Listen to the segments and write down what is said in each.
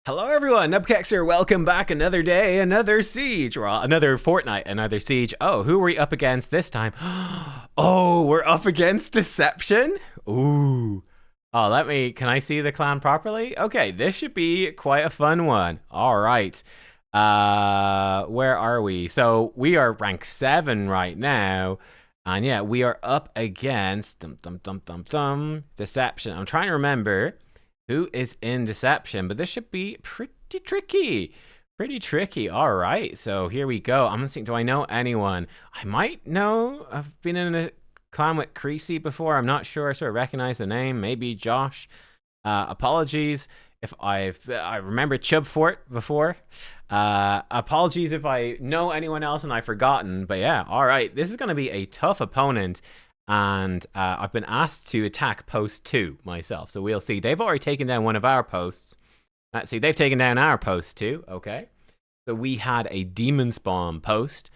Hello everyone, nubkeks here. Welcome back. Another day, another siege. Well, another fortnight, another siege. Oh, who are we up against this time? Oh, we're up against Deception? Ooh. Oh, can I see the clan properly? Okay, this should be quite a fun one. All right. Where are we? So we are rank 7 right now. And yeah, we are up against Deception. I'm trying to remember who is in Deception, but this should be pretty tricky. Pretty tricky. All right, so here we go. I'm listening. Do I know anyone? I might know. I've been in a clan with Creasy before. I'm not sure. I sort of recognize the name. Maybe Josh. Apologies if I remember Chubfort before. Apologies if I know anyone else and I've forgotten. But yeah, all right. This is going to be a tough opponent. And I've been asked to attack post 2 myself. So we'll see. They've already taken down one of our posts. Let's see. They've taken down our post too. Okay. So we had a demon spawn post.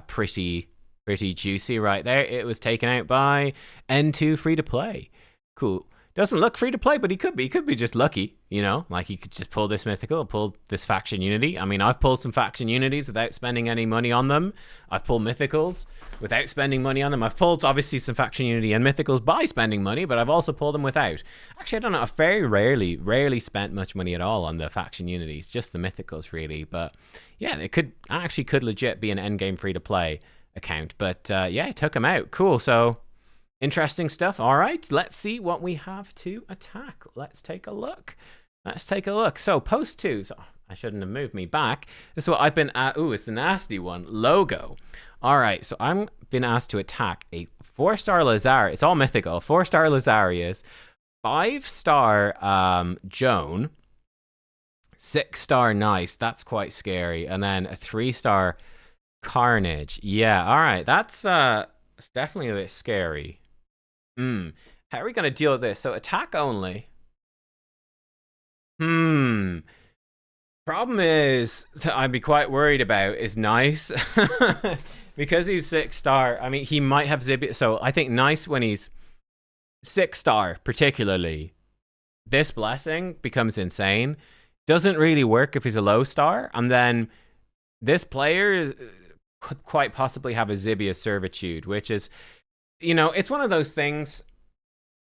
Pretty juicy right there. It was taken out by N2 free to play. Cool. Doesn't look free to play, but he could be. He could be just lucky, you know? Like he could just pull this mythical, pull this faction unity. I mean, I've pulled some faction unities without spending any money on them. I've pulled mythicals without spending money on them. I've pulled, obviously, some faction unity and mythicals by spending money, but I've also pulled them without. Actually, I don't know. I've very rarely spent much money at all on the faction unities. Just the mythicals, really. But yeah, it could legit be an endgame free-to-play account. But yeah, it took him out. Cool. So interesting stuff. All right, let's see what we have to attack. Let's take a look. So post 2. So I shouldn't have moved me back. This is what I've been at. Ooh, it's the nasty one. Logo. All right, so I'm been asked to attack a 4-star Lazar. It's all mythical. 4-star Lazarius, 5-star Joan, 6-star Nice. That's quite scary. And then a 3-star Carnage. Yeah, all right. That's definitely a bit scary. How are we going to deal with this? So attack only. Problem is that I'd be quite worried about is Nice. Because he's 6-star. I mean, he might have Zibia. So I think Nice, when he's 6-star particularly, this blessing becomes insane. Doesn't really work if he's a low star. And then this player could quite possibly have a Zibia servitude, which is, you know, it's one of those things,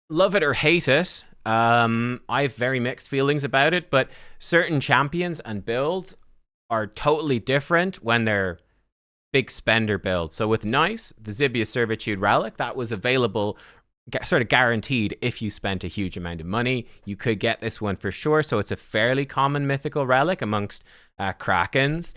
love it or hate it. I have very mixed feelings about it, but certain champions and builds are totally different when they're big spender builds. So with Nice, the Zibia Servitude Relic, that was available, sort of guaranteed if you spent a huge amount of money. You could get this one for sure, so it's a fairly common mythical relic amongst Krakens.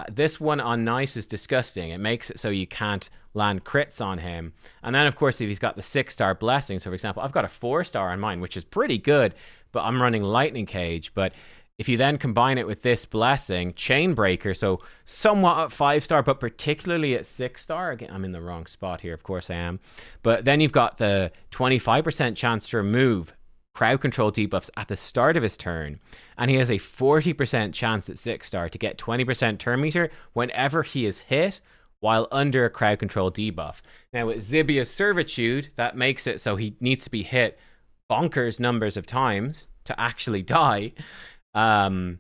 This one on Nice is disgusting. It makes it so you can't land crits on him. And then, of course, if he's got the 6-star blessing, so for example, I've got a 4-star on mine, which is pretty good, but I'm running Lightning Cage. But if you then combine it with this blessing, Chainbreaker, so somewhat at 5-star, but particularly at 6-star. Again, I'm in the wrong spot here, of course I am. But then you've got the 25% chance to remove crowd control debuffs at the start of his turn, and he has a 40% chance at 6-star to get 20% turn meter whenever he is hit while under a crowd control debuff. Now with Zibia's Servitude, that makes it so he needs to be hit bonkers numbers of times to actually die. And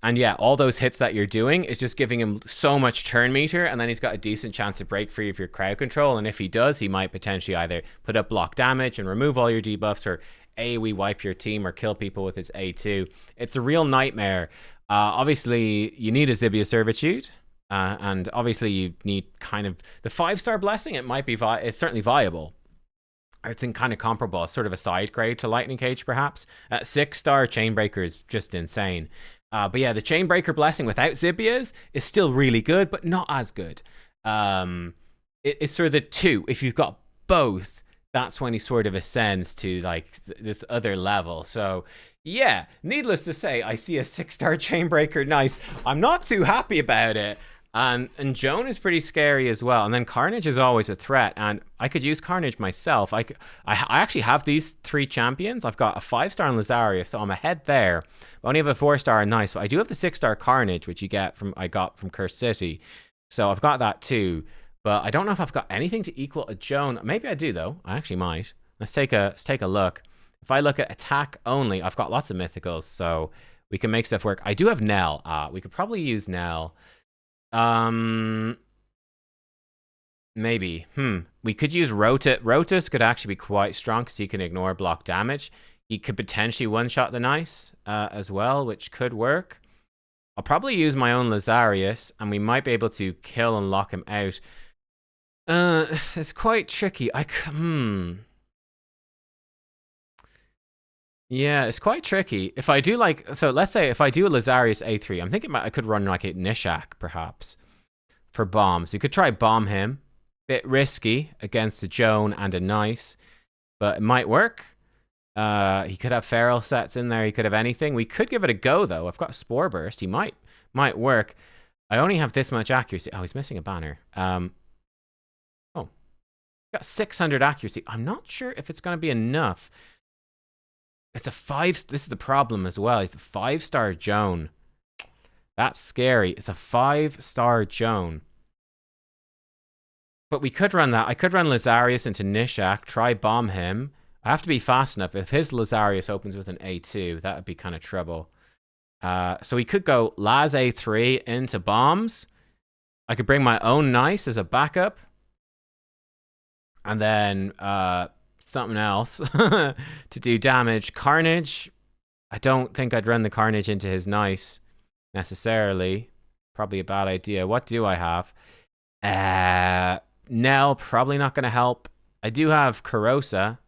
yeah, all those hits that you're doing is just giving him so much turn meter, and then he's got a decent chance to break free of your crowd control. And if he does, he might potentially either put up block damage and remove all your debuffs, or AoE wipe your team or kill people with his A2. It's a real nightmare. Obviously, you need a Zibia Servitude, and obviously you need kind of the 5-star blessing. It might be it's certainly viable. I think kind of comparable, sort of a side grade to Lightning Cage, perhaps. 6-star Chainbreaker is just insane. But yeah, the Chainbreaker blessing without Zibias is still really good, but not as good. It's sort of the 2. If you've got both, that's when he sort of ascends to like this other level. So yeah, needless to say, I see a 6-star Chainbreaker. Nice. I'm not too happy about it. And Joan is pretty scary as well. And then Carnage is always a threat. And I could use Carnage myself. I actually have these 3 champions. I've got a 5-star in Lazaria, so I'm ahead there. I only have a 4-star in Nice, but I do have the 6-star Carnage, which I got from Curse City. So I've got that too. But I don't know if I've got anything to equal a Joan. Maybe I do, though. I actually might. Let's take a look. If I look at attack only, I've got lots of mythicals. So We can make stuff work. I do have Nell. We could probably use Nell. Maybe. We could use Rota. Rotus could actually be quite strong because he can ignore block damage. He could potentially one-shot the Nice as well, which could work. I'll probably use my own Lazarius, and we might be able to kill and lock him out. It's quite tricky. Yeah, it's quite tricky. If I do let's say if I do a Lazarius A3, I'm thinking I could run like a Nishak perhaps for bombs. You could try bomb him. Bit risky against a Joan and a Nice, but it might work. He could have feral sets in there. He could have anything. We could give it a go though. I've got Spore Burst. He might work. I only have this much accuracy. Oh, he's missing a banner. Got 600 accuracy. I'm not sure if it's going to be enough. It's a 5. This is the problem as well. It's a 5-star Joan. That's scary. It's a 5-star Joan. But we could run that. I could run Lazarius into Nishak, try bomb him. I have to be fast enough. If his Lazarius opens with an A2, that would be kind of trouble. So we could go Laz A3 into bombs. I could bring my own Nice as a backup. And then something else to do damage. Carnage. I don't think I'd run the Carnage into his Nice necessarily. Probably a bad idea. What do I have? Nell, probably not going to help. I do have Karosa.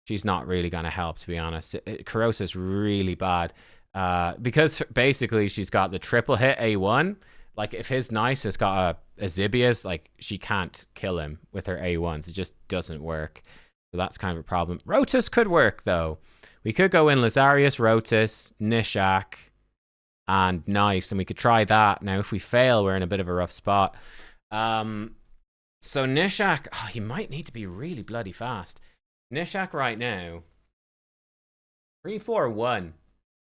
She's not really going to help, to be honest. Karosa's really bad. Because basically she's got the triple hit A1. Like, if his Nice has got a Zibius, like, she can't kill him with her A1s. It just doesn't work. So that's kind of a problem. Rotus could work, though. We could go in Lazarius, Rotus, Nishak, and Nice, and we could try that. Now, if we fail, we're in a bit of a rough spot. So Nishak, he might need to be really bloody fast. Nishak right now, 3-4-1.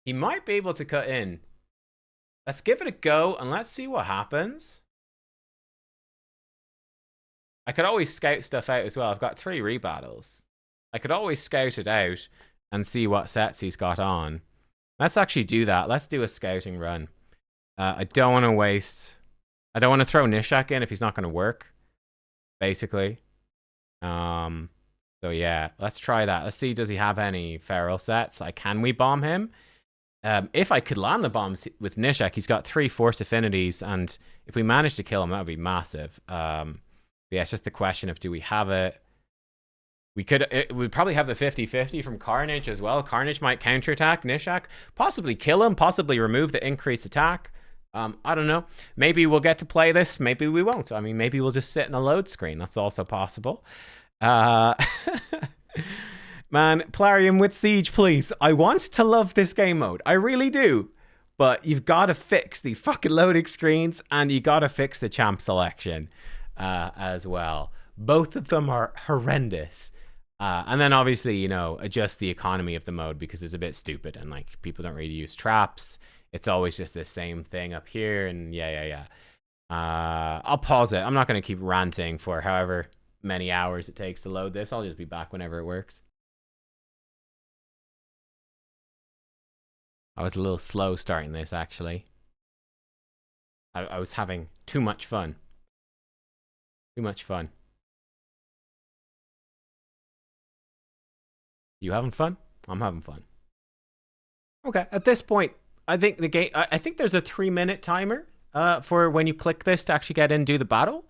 He might be able to cut in. Let's give it a go, and let's see what happens. I could always scout stuff out as well. I've got 3 rebattles. I could always scout it out and see what sets he's got on. Let's actually do that. Let's do a scouting run. I don't want to waste... I don't want to throw Nishak in if he's not going to work, basically. So yeah, let's try that. Let's see, does he have any feral sets? Like, can we bomb him? If I could land the bombs with Nishak, he's got 3 force affinities, and if we manage to kill him, that would be massive. Yeah, it's just the question of, do we have it? We'd probably have the 50-50 from Carnage as well. Carnage might counterattack Nishak, possibly kill him, possibly remove the increased attack. I don't know. Maybe we'll get to play this. Maybe we won't. I mean, maybe we'll just sit in a load screen. That's also possible. Man, Plarium with Siege, please. I want to love this game mode. I really do. But you've got to fix these fucking loading screens, and you got to fix the champ selection as well. Both of them are horrendous. And then obviously, you know, adjust the economy of the mode because it's a bit stupid and like people don't really use traps. It's always just the same thing up here, and yeah. I'll pause it. I'm not going to keep ranting for however many hours it takes to load this. I'll just be back whenever it works. I was a little slow starting this, actually. I was having too much fun. Too much fun. You having fun? I'm having fun. Okay, at this point, I think the game. I think there's a 3-minute timer for when you click this to actually get in and do the battle.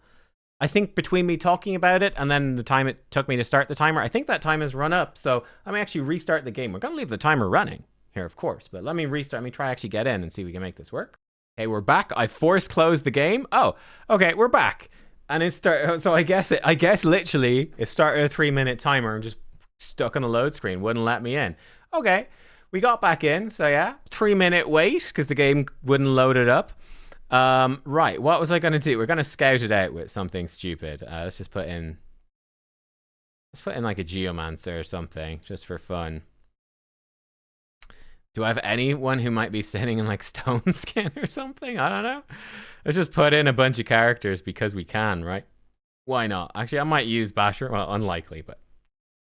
I think between me talking about it and then the time it took me to start the timer, I think that time has run up. So I may actually restart the game. We're gonna leave the timer running here, of course, but let me restart. Let me try actually get in and see if we can make this work. Okay, we're back. I force closed the game. Oh, okay, we're back. And it started. So I guess literally it started a 3-minute timer and just stuck on the load screen, wouldn't let me in. Okay, we got back in. So yeah, 3-minute wait because the game wouldn't load it up. Right, what was I gonna do? We're gonna scout it out with something stupid. Let's just put in like a geomancer or something just for fun. Do I have anyone who might be sitting in like stone skin or something? I don't know. Let's just put in a bunch of characters because we can, right? Why not? Actually, I might use Basher. Well, unlikely, but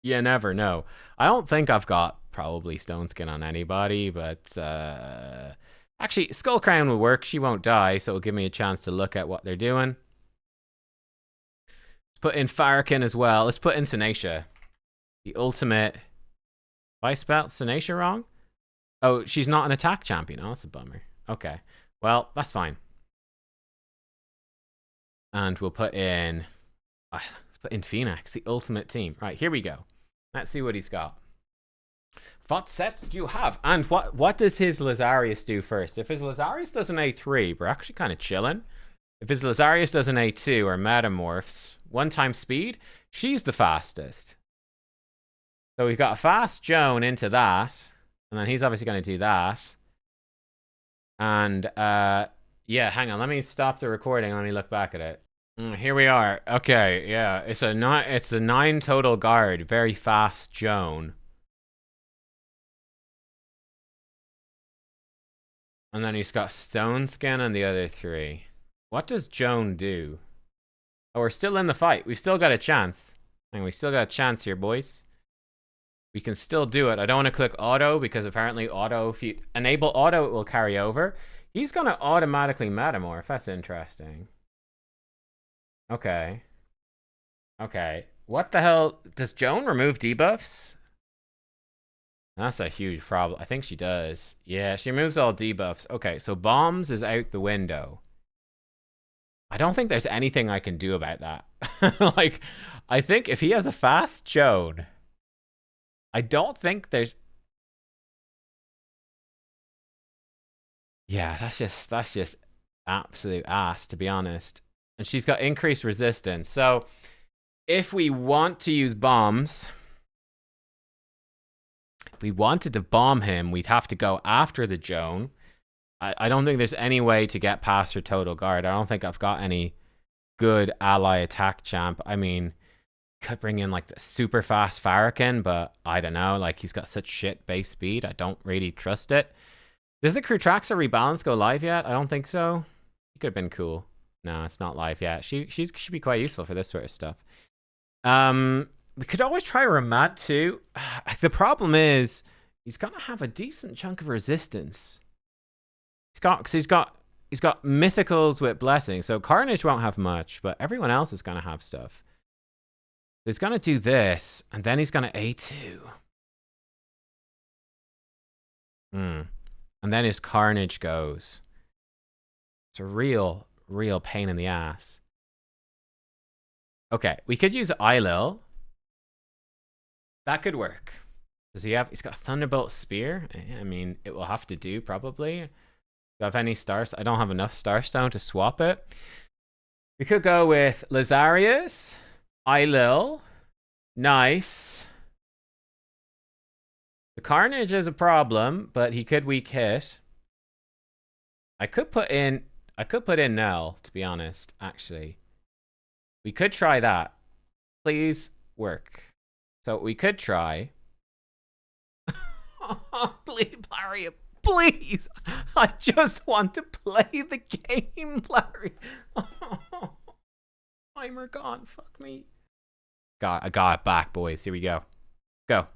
you never know. I don't think I've got probably stone skin on anybody, but actually Skull Crown will work. She won't die, so it'll give me a chance to look at what they're doing. Let's put in Farrakhan as well. Let's put in Sinacia. The ultimate. Have I spelled Sinacia wrong? Oh, she's not an attack champion. Oh, that's a bummer. Okay. Well, that's fine. And we'll put in... let's put in Phoenix, the ultimate team. Right, here we go. Let's see what he's got. What sets do you have? And what does his Lazarius do first? If his Lazarius does an A3, we're actually kind of chilling. If his Lazarius does an A2 or Metamorphs, 1 speed, she's the fastest. So we've got a fast Joan into that. And then he's obviously going to do that. And, yeah, hang on. Let me stop the recording. Let me look back at it. Here we are. Okay, yeah. It's a 9 total guard. Very fast Joan. And then he's got Stone Skin on the other 3. What does Joan do? Oh, we're still in the fight. We've still got a chance. And we still got a chance here, boys. We can still do it. I don't want to click auto because apparently auto, if you enable auto, it will carry over. He's going to automatically metamorph. That's interesting. Okay. Okay. What the hell? Does Joan remove debuffs? That's a huge problem. I think she does. Yeah, she removes all debuffs. Okay, so bombs is out the window. I don't think there's anything I can do about that. Like, I think if he has a fast Joan, I don't think there's... Yeah, that's just absolute ass, to be honest. And she's got increased resistance. So if we want to use bombs, if we wanted to bomb him, we'd have to go after the Joan. I don't think there's any way to get past her total guard. I don't think I've got any good ally attack champ. I mean, could bring in like the super fast Farrakhan, but I don't know. Like, he's got such shit base speed. I don't really trust it. Does the Krutraxa rebalance go live yet? I don't think so. It could have been cool. No, it's not live yet. She should be quite useful for this sort of stuff. We could always try Ramat too. The problem is he's gonna have a decent chunk of resistance. He's got mythicals with blessing, so Carnage won't have much, but everyone else is gonna have stuff. He's gonna do this, and then he's gonna A2. And then his Carnage goes. It's a real pain in the ass. Okay, we could use Eilil. That could work. Does he have... He's got a Thunderbolt Spear. I mean, it will have to do, probably. Do you have any stars? I don't have enough Starstone to swap it. We could go with Lazarius, Eilil. Nice. The Carnage is a problem, but he could weak hit. I could put in Nell, to be honest, actually. We could try that. Please work. So we could try. Please, Larry, please. I just want to play the game, Larry. Timer gone. Fuck me. I got it back, boys. Here we go. Go.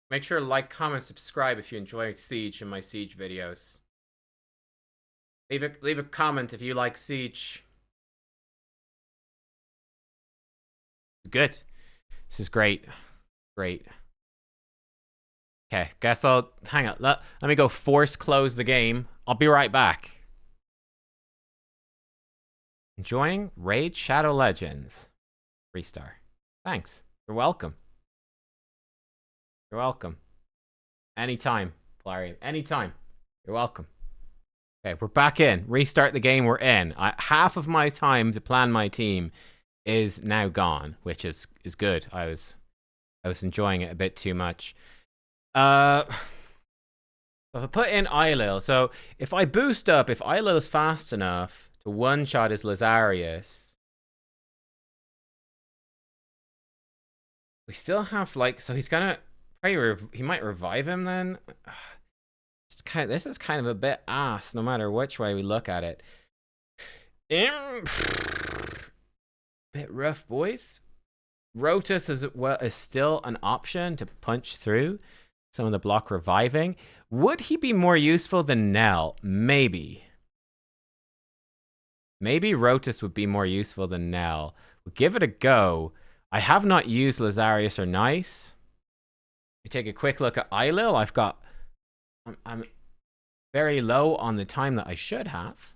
Make sure to like, comment, subscribe if you enjoy Siege and my Siege videos. Leave a comment if you like Siege. Good. This is great. Great. Okay, guess I'll... Hang on. Let me go force close the game. I'll be right back. Enjoying Raid Shadow Legends. 3-star. Thanks. You're welcome. You're welcome. Anytime, Polarium. Anytime. You're welcome. Okay, we're back in. Restart the game. We're in. Half of my time to plan my team is now gone, which is good. I was enjoying it a bit too much. If I put in Eilil, so if I boost up, if Eilil is fast enough to one-shot his Lazarius, we still have like, so he's gonna probably he might revive him then. This is kind of a bit ass, no matter which way we look at it. Bit rough, boys. Rotus as well is still an option to punch through some of the block reviving. Would he be more useful than Nell? Maybe. Maybe Rotus would be more useful than Nell. We'll give it a go. I have not used Lazarius or Nice. We take a quick look at Eilil. I'm very low on the time that I should have.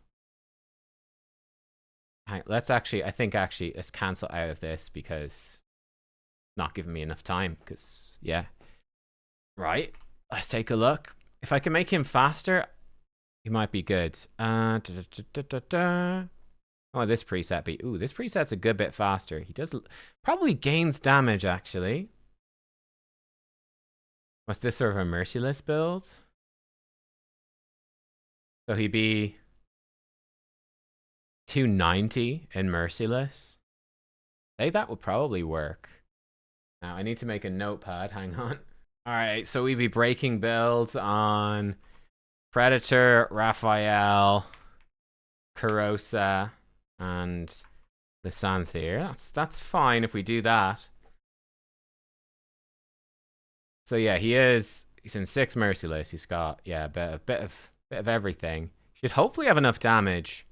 Let's actually, let's cancel out of this because it's not giving me enough time. Because, yeah. Right. Let's take a look. If I can make him faster, he might be good. Oh, this preset be. Ooh, this preset's a good bit faster. He does probably gains damage, actually. What's this sort of a merciless build? So he'd be 290 in merciless. I think that would probably work. Now I need to make a notepad. Hang on. All right, so we'd be breaking builds on Predator, Raphael, Karosa, and Lysanther. That's fine if we do that. So yeah, he's in 6 merciless. He's got a bit of everything. Should hopefully have enough damage.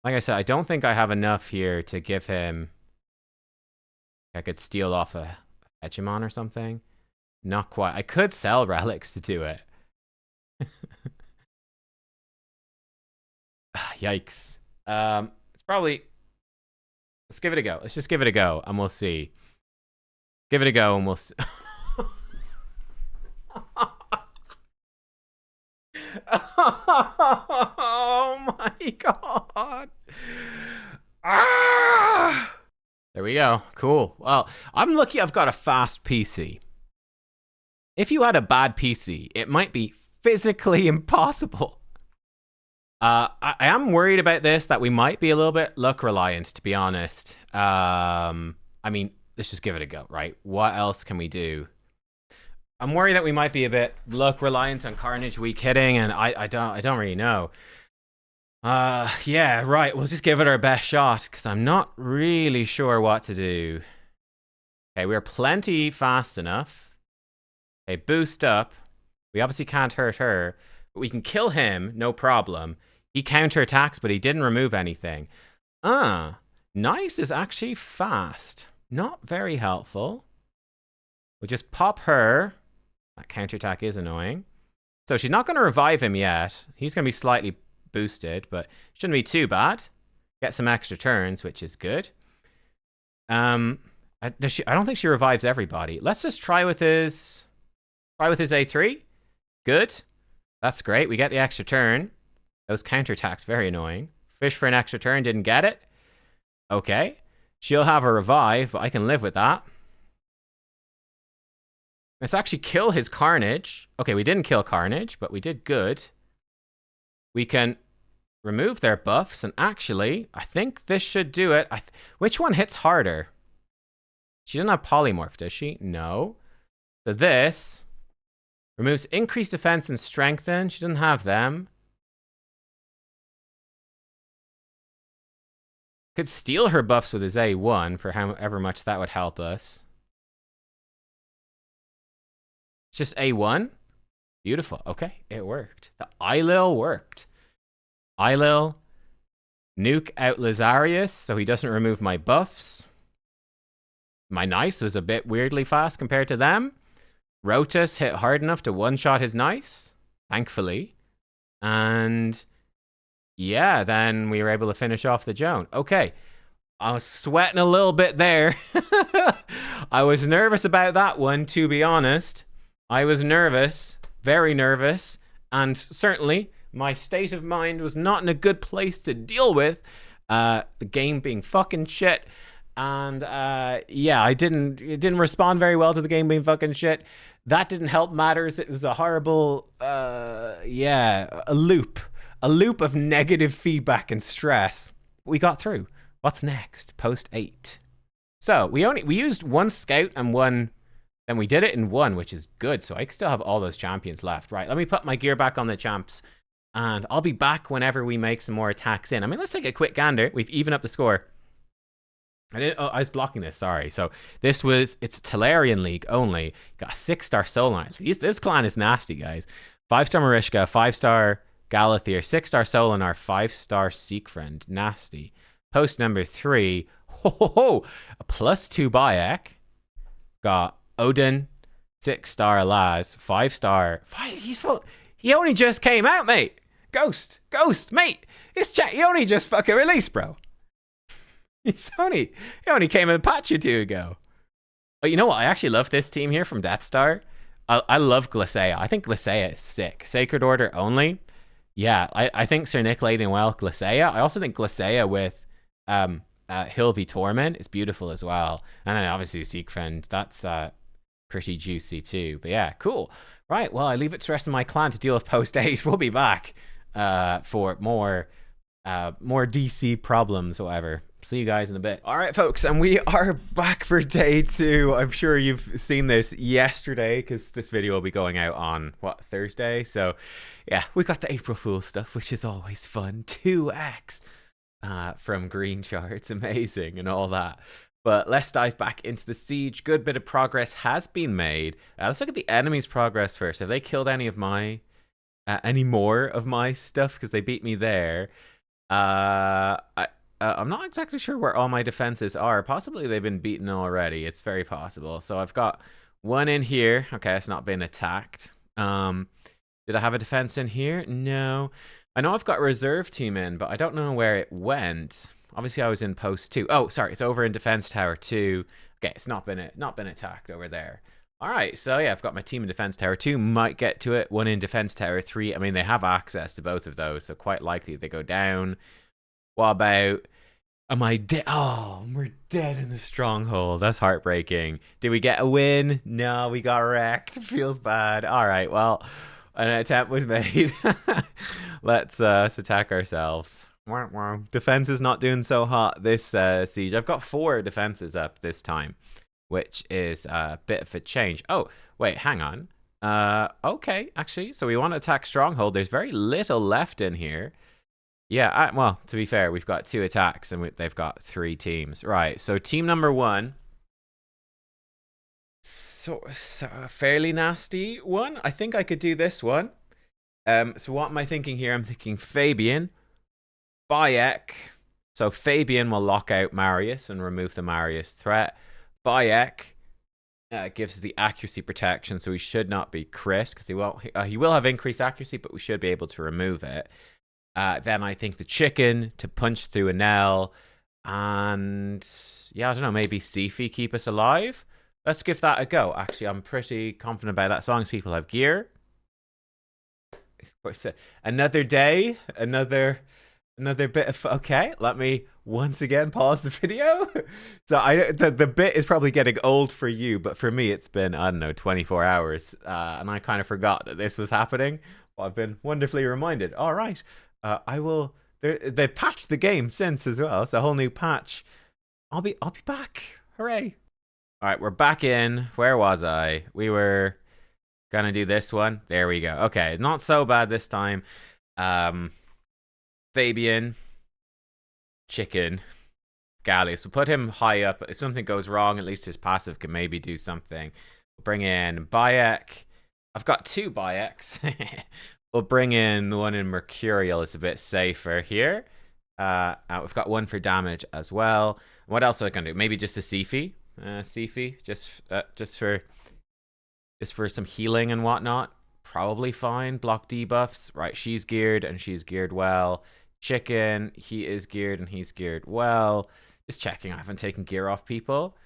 Like I said, I don't think I have enough here to give him. I could steal off a Hegemon or something. Not quite. I could sell relics to do it. Yikes. It's probably. Let's give it a go. Let's just give it a go, and we'll see. Give it a go, and we'll see. Oh my god. Ah! There we go. Cool. Well, I'm lucky I've got a fast PC. If you had a bad PC, it might be physically impossible. I am worried about this, that we might be a little bit luck reliant, to be honest. I mean, let's just give it a go, right? What else can we do? I'm worried that we might be a bit luck reliant on Carnage weak hitting, and I don't really know. Yeah, right. We'll just give it our best shot because I'm not really sure what to do. Okay, we're plenty fast enough. Okay, boost up. We obviously can't hurt her, but we can kill him, no problem. He counterattacks, but he didn't remove anything. Nice is actually fast. Not very helpful. We'll just pop her. That counterattack is annoying. So she's not going to revive him yet. He's going to be slightly boosted, but shouldn't be too bad. Get some extra turns, which is good. I don't think she revives everybody. Let's just try with his A3. Good. That's great. We get the extra turn. Those counterattacks, very annoying. Fish for an extra turn, didn't get it. Okay. She'll have a revive, but I can live with that. Let's actually kill his Carnage. Okay, we didn't kill Carnage, but we did good. We can remove their buffs, and actually, I think this should do it. Which one hits harder? She doesn't have Polymorph, does she? No. So this removes increased defense and strengthen. She doesn't have them. Could steal her buffs with his A1 for however much that would help us. It's just A1. Beautiful. Okay, it worked. The Eilil worked. Eilil, nuke out Lazarius so he doesn't remove my buffs. My Nice was a bit weirdly fast compared to them. Rotus hit hard enough to one-shot his Nice, thankfully. And yeah, then we were able to finish off the Joan. Okay, I was sweating a little bit there. I was nervous about that one, to be honest. I was nervous, very nervous, and certainly my state of mind was not in a good place to deal with the game being fucking shit. And yeah, it didn't respond very well to the game being fucking shit. That didn't help matters. It was a horrible, a loop of negative feedback and stress. We got through. What's next? Post 8. So we used one scout and one. And we did it in one, which is good. So I still have all those champions left. Right, let me put my gear back on the champs. And I'll be back whenever we make some more attacks in. I mean, let's take a quick gander. We've evened up the score. I was blocking this. Sorry. So it's a Talarian League only. Got a 6-star Solinar. This clan is nasty, guys. 5-star Marishka, 5-star Galathier, 6-star Solinar, 5-star Seekfriend. Nasty. Post number 3. Ho ho ho! A +2 Bayek. Got Odin, 6-star Laz, 5-star. He only just came out, mate. Ghost, mate. He only just fucking released, bro. He only came in a patch or two ago. But you know what? I actually love this team here from Death Star. I love Glacea. I think Glacea is sick. Sacred Order only. Yeah, I think Sir Nick laid in well Glacea. I also think Glacea with Hilvi Torment is beautiful as well. And then obviously Seekfriend, that's pretty juicy too. But yeah, cool. Right, well, I leave it to the rest of my clan to deal with post 8. We'll be back for more DC problems, whatever. See you guys in a bit. All right, folks, and we are back for day 2. I'm sure you've seen this yesterday because this video will be going out on, Thursday? So, yeah, we got the April Fool stuff, which is always fun. 2x from Green Char. It's amazing and all that. But let's dive back into the siege. Good bit of progress has been made. Let's look at the enemy's progress first. Have they killed any more of my stuff? Because they beat me there. I'm not exactly sure where all my defenses are. Possibly they've been beaten already. It's very possible. So I've got one in here. Okay, it's not been attacked. Did I have a defense in here? No. I know I've got a reserve team in, but I don't know where it went. Obviously, I was in post 2. Oh, sorry, it's over in defense tower 2. Okay, it's not been attacked over there. All right, so yeah, I've got my team in defense tower 2. Might get to it. One in defense tower 3. I mean, they have access to both of those, so quite likely they go down. What about? Am I dead? Oh, we're dead in the stronghold. That's heartbreaking. Did we get a win? No, we got wrecked. Feels bad. All right, well, an attempt was made. Let's attack ourselves. Defense is not doing so hot this siege. I've got 4 defenses up this time, which is a bit of a change. Oh, wait, hang on. Okay, actually, so we want to attack stronghold. There's very little left in here. Yeah, well, to be fair, we've got 2 attacks and they've got 3 teams. Right, so team number 1. So a fairly nasty one. I think I could do this one. So what am I thinking here? I'm thinking Fabian, Bayek. So Fabian will lock out Marius and remove the Marius threat. Bayek gives the accuracy protection, so he should not be crit because he will have increased accuracy, but we should be able to remove it. Then I think the chicken to punch through a Nell. And yeah, I don't know, maybe Sifi keep us alive? Let's give that a go. Actually, I'm pretty confident about that as long as people have gear. Of course, another day, another bit of... Okay, let me once again pause the video. So the bit is probably getting old for you, but for me it's been, I don't know, 24 hours. And I kind of forgot that this was happening. Well, I've been wonderfully reminded. All right. They've patched the game since as well. It's a whole new patch. I'll be back. Hooray. All right, we're back in. Where was I? We were gonna do this one. There we go. Okay, not so bad this time. Fabian, chicken, Gallius. We'll put him high up. If something goes wrong, at least his passive can maybe do something. We'll bring in Bayek. I've got 2 Bayeks. We'll bring in the one in Mercurial. It's a bit safer here. We've got 1 for damage as well. What else are I gonna do? Maybe just a Sifi. Sifi, just for some healing and whatnot. Probably fine. Block debuffs. Right, she's geared and she's geared well. Chicken, he is geared and he's geared well. Just checking. I haven't taken gear off people.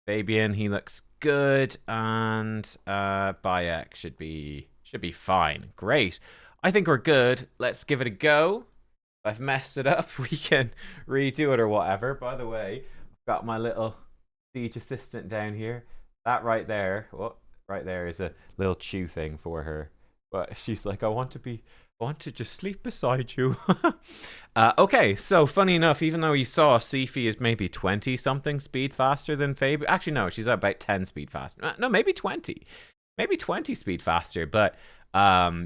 Fabian, he looks good, and Bayek should be fine. Great. I think we're good. Let's give it a go. If I've messed it up, we can redo it or whatever. By the way, I've got my little siege assistant down here. That right there, right there is a little chew thing for her. But she's like, I want to just sleep beside you. Okay, so funny enough, even though you saw Sifi is maybe 20 something speed faster than Fabian. Actually, no, she's about 10 speed faster. No, maybe 20. Maybe 20 speed faster, but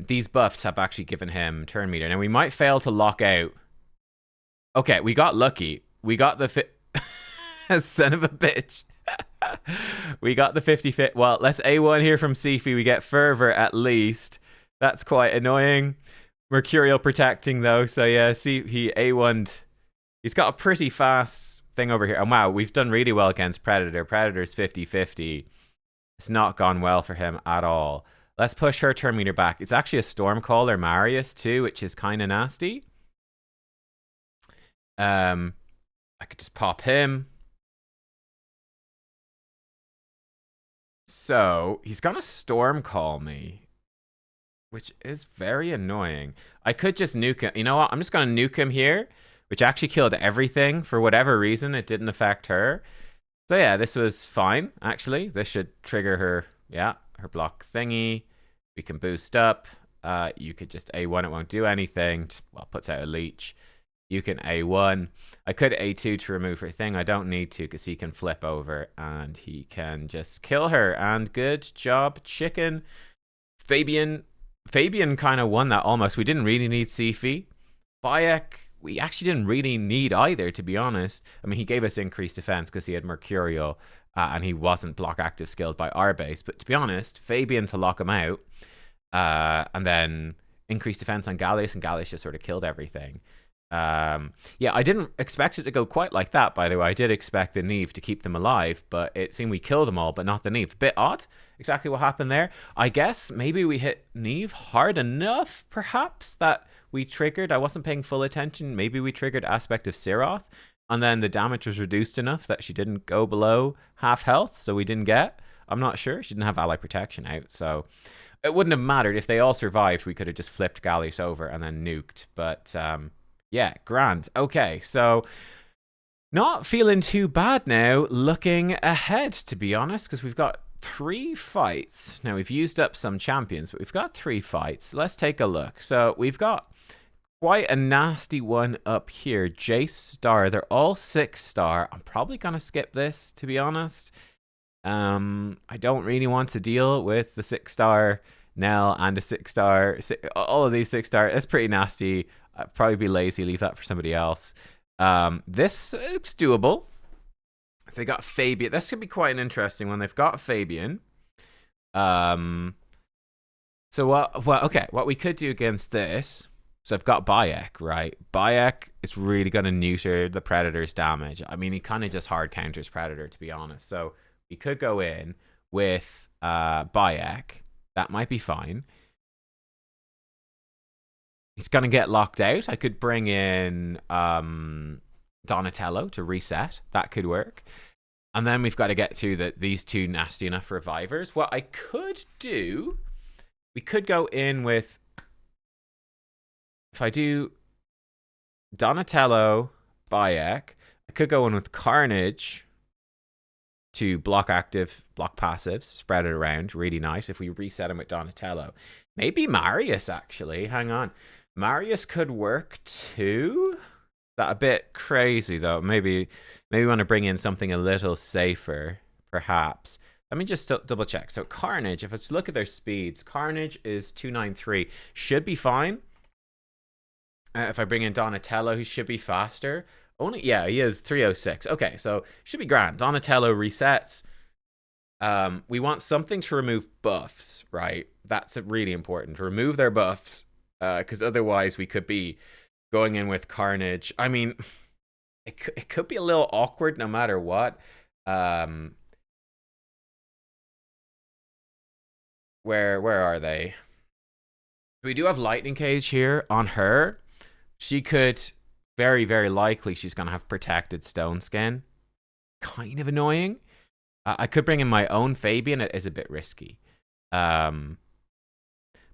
these buffs have actually given him turn meter. Now, we might fail to lock out. Okay, we got lucky. We got the Son of a bitch. We got the 50-50. Well, let's A1 here from Sifi. We get Fervor at least. That's quite annoying. Mercurial protecting though. So yeah, see, he A1'd. He's got a pretty fast thing over here. And wow, we've done really well against Predator. Predator's 50-50. It's not gone well for him at all. Let's push her turn meter back. It's actually a Stormcaller Marius too, which is kind of nasty. I could just pop him. So he's gonna Stormcall me, which is very annoying. I could just nuke him. You know what? I'm just gonna nuke him here, which actually killed everything. For whatever reason, it didn't affect her. So yeah, this was fine, actually. This should trigger her, yeah, her block thingy. We can boost up. You could just A1, it won't do anything. Just, well, puts out a leech. You can A1. I could A2 to remove her thing. I don't need to because he can flip over and he can just kill her. And good job, chicken. Fabian kind of won that almost. We didn't really need Sifi. Bayek, we actually didn't really need either, to be honest. I mean, he gave us increased defense because he had Mercurial and he wasn't block active skilled by our base. But to be honest, Fabian to lock him out and then increased defense on Gallius, and Gallius just sort of killed everything. Yeah, I didn't expect it to go quite like that, by the way. I did expect the Neve to keep them alive, but it seemed we killed them all, but not the Neve. Bit odd, exactly what happened there. I guess maybe we hit Neve hard enough, perhaps, that we triggered. I wasn't paying full attention. Maybe we triggered Aspect of Siroth, and then the damage was reduced enough that she didn't go below half health, so we didn't get. I'm not sure. She didn't have ally protection out, so it wouldn't have mattered. If they all survived, we could have just flipped Gallius over and then nuked, but yeah, grand. Okay, so not feeling too bad now, looking ahead, to be honest, because we've got 3 fights. Now, we've used up some champions, but we've got 3 fights. Let's take a look. So we've got quite a nasty one up here. Jace Star. They're all 6-star. I'm probably going to skip this, to be honest. I don't really want to deal with the 6-star Nell and a 6-star. All of these 6-star. It's pretty nasty. I'd probably be lazy, leave that for somebody else. This is doable. If they got Fabian, this could be quite an interesting one. They've got Fabian. So what we could do against this, so I've got Bayek, right? Bayek is really going to neuter the Predator's damage. I mean, he kind of just hard counters Predator, to be honest. So we could go in with Bayek. That might be fine. He's going to get locked out. I could bring in Donatello to reset. That could work. And then we've got to get through these 2 nasty enough revivers. What I could do, we could go in with, if I do Donatello, Bayek, I could go in with Carnage to block active, block passives, spread it around. Really nice if we reset him with Donatello. Maybe Marius, actually. Hang on. Marius could work too. That a bit crazy though. Maybe we want to bring in something a little safer, perhaps. Let me just double check. So Carnage, if let's look at their speeds, Carnage is 293, should be fine. If I bring in Donatello, he should be faster. Only yeah, he is 306. Okay, so should be grand. Donatello resets. We want something to remove buffs, right? That's really important to remove their buffs. Because otherwise we could be going in with Carnage. I mean, it could be a little awkward no matter what. Where are they? We do have Lightning Cage here on her. She could very, very likely she's going to have protected stone skin. Kind of annoying. I could bring in my own Fabian. It is a bit risky.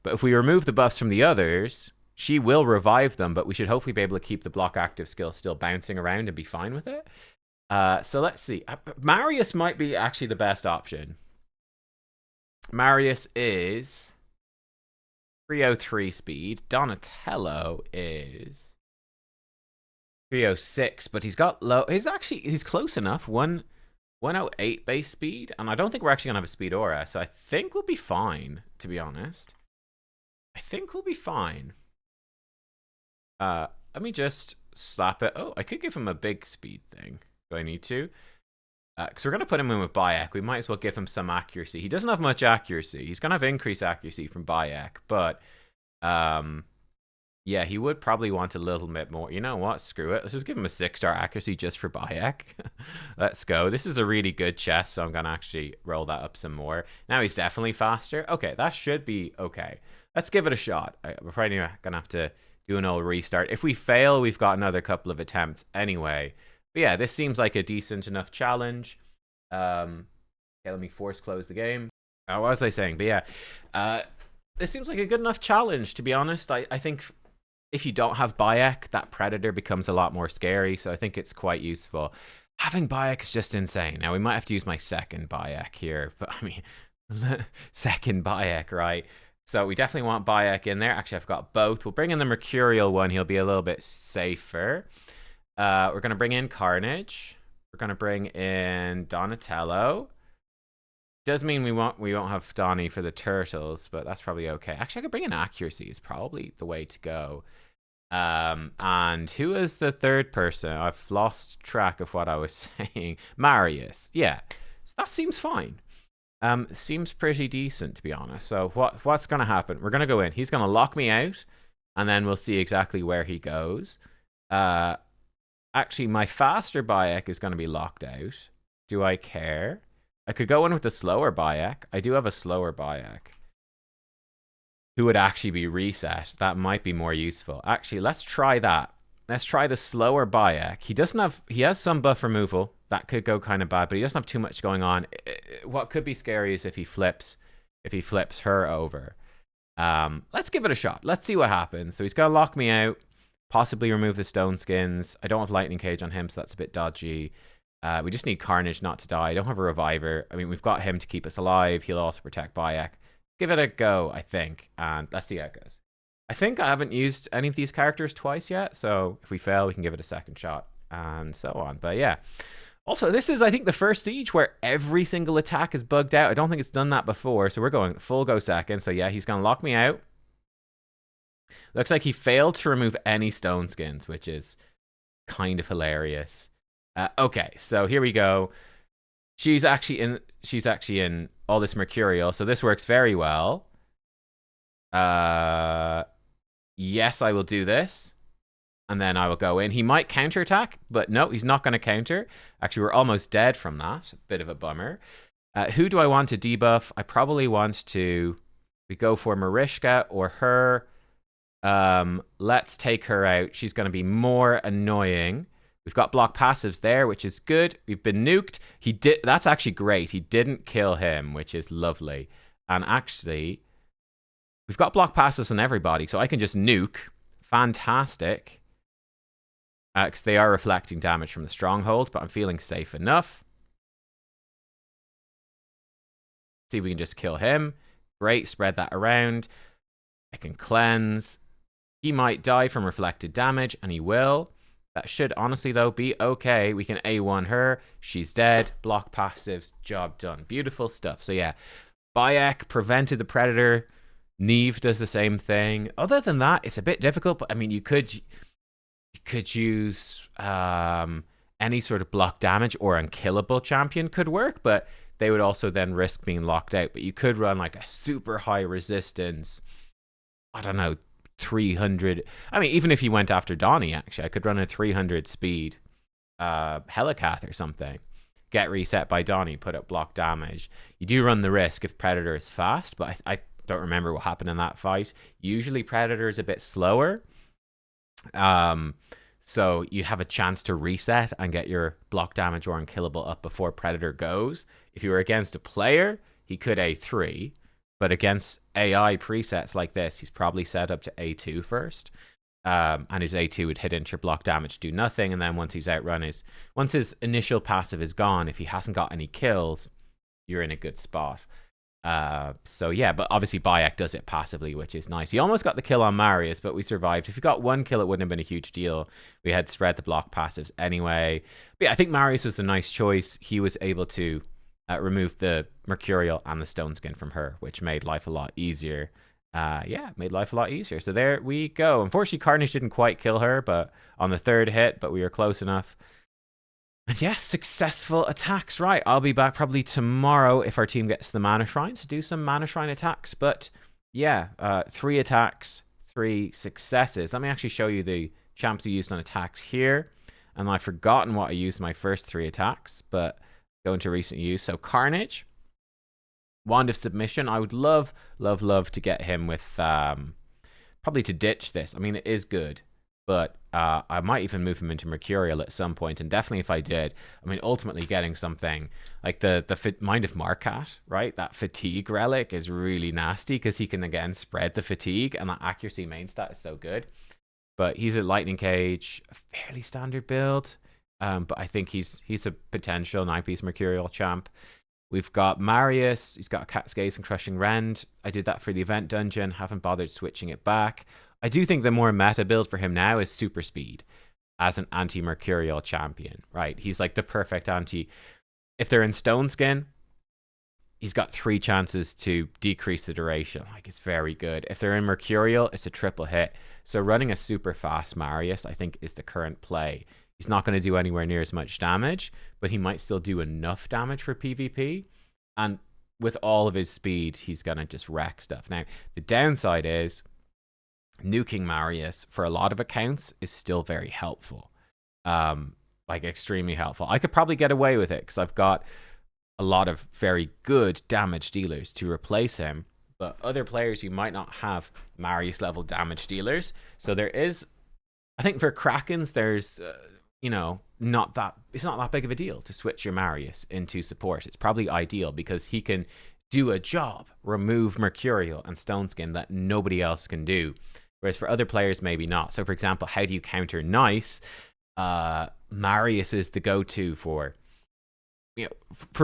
But if we remove the buffs from the others, she will revive them, but we should hopefully be able to keep the block active skill still bouncing around and be fine with it. So let's see. Marius might be actually the best option. Marius is 303 speed. Donatello is 306, but he's got low. He's close enough. 108 base speed, and I don't think we're actually gonna have a speed aura, so I think we'll be fine, to be honest. I think we'll be fine. Let me just slap it. Oh, I could give him a big speed thing. Do I need to? Because we're going to put him in with Bayek. We might as well give him some accuracy. He doesn't have much accuracy. He's going to have increased accuracy from Bayek, but yeah, he would probably want a little bit more. You know what? Screw it. Let's just give him a 6-star accuracy just for Bayek. Let's go. This is a really good chest, so I'm going to actually roll that up some more. Now he's definitely faster. Okay, that should be okay. Let's give it a shot. We're probably going to have to do an old restart. If we fail, we've got another couple of attempts anyway. But yeah, this seems like a decent enough challenge. Okay, let me force close the game. What was I saying? But yeah, this seems like a good enough challenge, to be honest. I think if you don't have Bayek, that Predator becomes a lot more scary, so I think it's quite useful. Having Bayek is just insane. Now, we might have to use my second Bayek here, but I mean, second Bayek, right? So we definitely want Bayek in there. Actually, I've got both. We'll bring in the Mercurial one. He'll be a little bit safer. We're going to bring in Carnage. We're going to bring in Donatello. Does mean we won't have Donnie for the turtles, but that's probably okay. Actually, I could bring in accuracy. Is probably the way to go. And who is the third person? I've lost track of what I was saying. Marius. Yeah, so that seems fine. Seems pretty decent, to be honest. So what's going to happen? We're going to go in. He's going to lock me out, and then we'll see exactly where he goes. Actually, my faster Bayek is going to be locked out. Do I care? I could go in with the slower Bayek. I do have a slower Bayek who would actually be reset. That might be more useful. Actually, let's try that. Let's try the slower Bayek. He has some buff removal. That could go kind of bad, but he doesn't have too much going on. What could be scary is if he flips her over. Let's give it a shot. Let's see what happens. So he's going to lock me out, possibly remove the stone skins. I don't have lightning cage on him, so that's a bit dodgy. We just need Carnage not to die. I don't have a reviver. I mean, we've got him to keep us alive. He'll also protect Bayek. Give it a go, I think, and let's see how it goes. I think I haven't used any of these characters twice yet, so if we fail, we can give it a second shot, and so on. But yeah. Also, this is, I think, the first siege where every single attack is bugged out. I don't think it's done that before, so we're going full go second. So yeah, he's going to lock me out. Looks like he failed to remove any stone skins, which is kind of hilarious. Okay, so here we go. She's actually in all this Mercurial, so this works very well. Yes, I will do this. And then I will go in. He might counterattack, but no, he's not going to counter. Actually, we're almost dead from that. Bit of a bummer. Who do I want to debuff? I probably want to... We go for Mariska or her. Let's take her out. She's going to be more annoying. We've got block passives there, which is good. We've been nuked. That's actually great. He didn't kill him, which is lovely. And actually, we've got block passives on everybody, so I can just nuke. Fantastic. Because they are reflecting damage from the stronghold, but I'm feeling safe enough. See if we can just kill him. Great, spread that around. I can cleanse. He might die from reflected damage, and he will. That should honestly, though, be okay. We can A1 her. She's dead. Block passives. Job done. Beautiful stuff. So yeah, Bayek prevented the Predator. Neve does the same thing. Other than that, it's a bit difficult, but I mean, you could use any sort of block damage, or unkillable champion could work, but they would also then risk being locked out. But you could run like a super high resistance, I don't know, 300. I mean, even if you went after Donnie, actually, I could run a 300 speed Helicath or something. Get reset by Donnie, put up block damage. You do run the risk if Predator is fast, but I don't remember what happened in that fight. Usually Predator is a bit slower. So you have a chance to reset and get your block damage or unkillable up before Predator goes. If you were against a player, he could A3, but against AI presets like this, he's probably set up to A2 first. And his A2 would hit into block damage, do nothing, and then once he's outrun once his initial passive is gone, if he hasn't got any kills, you're in a good spot. So yeah, but obviously Bayek does it passively, which is nice. He almost got the kill on Marius, but we survived. If he got one kill, it wouldn't have been a huge deal. We had spread the block passives anyway. But yeah, I think Marius was the nice choice. He was able to remove the Mercurial and the stone skin from her, which made life a lot easier. Yeah, made life a lot easier. So there we go. Unfortunately, Carnage didn't quite kill her, but on the third hit, but we were close enough. And yes, successful attacks. Right, I'll be back probably tomorrow if our team gets to the mana shrine to do some mana shrine attacks. But yeah, 3 attacks, 3 successes. Let me actually show you the champs we used on attacks here. And I've forgotten what I used my first 3 attacks, but go into recent use. So Carnage, Wand of Submission. I would love, love, love to get him with probably to ditch this. I mean, it is good, but I might even move him into Mercurial at some point, and definitely if I did, I mean, ultimately getting something like the Mind of Markat, right? That Fatigue Relic is really nasty because he can again spread the Fatigue, and that Accuracy main stat is so good. But he's a Lightning Cage, a fairly standard build, but I think he's a potential 9-piece Mercurial champ. We've got Marius. He's got Cat's Gaze and Crushing Rend. I did that for the event dungeon. Haven't bothered switching it back. I do think the more meta build for him now is Super Speed as an anti-Mercurial champion, right? He's like the perfect anti. If they're in Stone Skin, he's got 3 chances to decrease the duration. Like, it's very good. If they're in Mercurial, it's a triple hit. So running a super fast Marius, I think, is the current play. He's not going to do anywhere near as much damage, but he might still do enough damage for PvP. And with all of his speed, he's going to just wreck stuff. Now, the downside is nuking Marius for a lot of accounts is still very helpful. Like, extremely helpful. I could probably get away with it because I've got a lot of very good damage dealers to replace him. But other players, you might not have Marius level damage dealers. So there is, I think for Krakens, there's... it's not that big of a deal to switch your Marius into support. It's probably ideal because he can do a job, remove Mercurial and Stone Skin that nobody else can do. Whereas for other players, maybe not. So for example, how do you counter Nice? Marius is the go-to for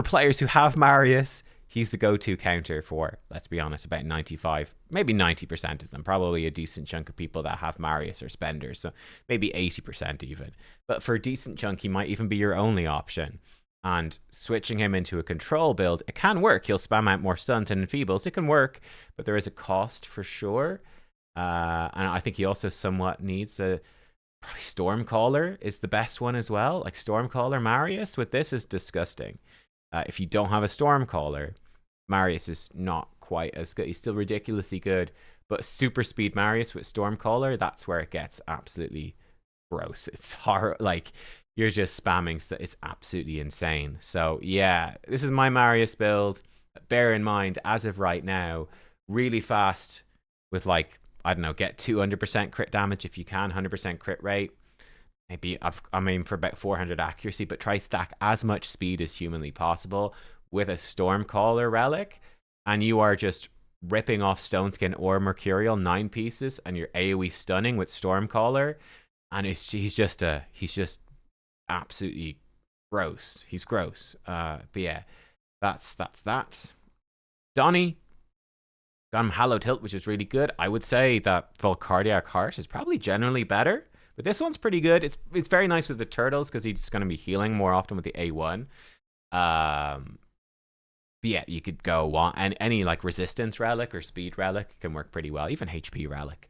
players who have Marius. He's the go-to counter for, let's be honest, about 95, maybe 90% of them. Probably a decent chunk of people that have Marius or spenders, so maybe 80% even. But for a decent chunk, he might even be your only option. And switching him into a control build, it can work. He'll spam out more stuns and enfeebles. It can work, but there is a cost for sure. And I think he also somewhat needs a... Probably Stormcaller is the best one as well. Like Stormcaller Marius with this is disgusting. If you don't have a Stormcaller, Marius is not quite as good. He's still ridiculously good, but Super Speed Marius with Stormcaller, that's where it gets absolutely gross. It's hard, like you're just spamming, so it's absolutely insane. So yeah, this is my Marius build. Bear in mind, as of right now, really fast with like, I don't know, get 200% crit damage if you can, 100% crit rate. Maybe I'm aiming for about 400 accuracy, but try stack as much speed as humanly possible with a Stormcaller relic, and you are just ripping off Stone Skin or Mercurial 9 pieces, and you're AoE stunning with Stormcaller, and he's just absolutely gross. He's gross. But yeah, that's that. Donnie got him Hallowed Hilt, which is really good. I would say that Volcardiac Heart is probably generally better. But this one's pretty good. It's very nice with the turtles because he's going to be healing more often with the A1. But yeah, you could go on, and any like resistance relic or speed relic can work pretty well. Even HP relic.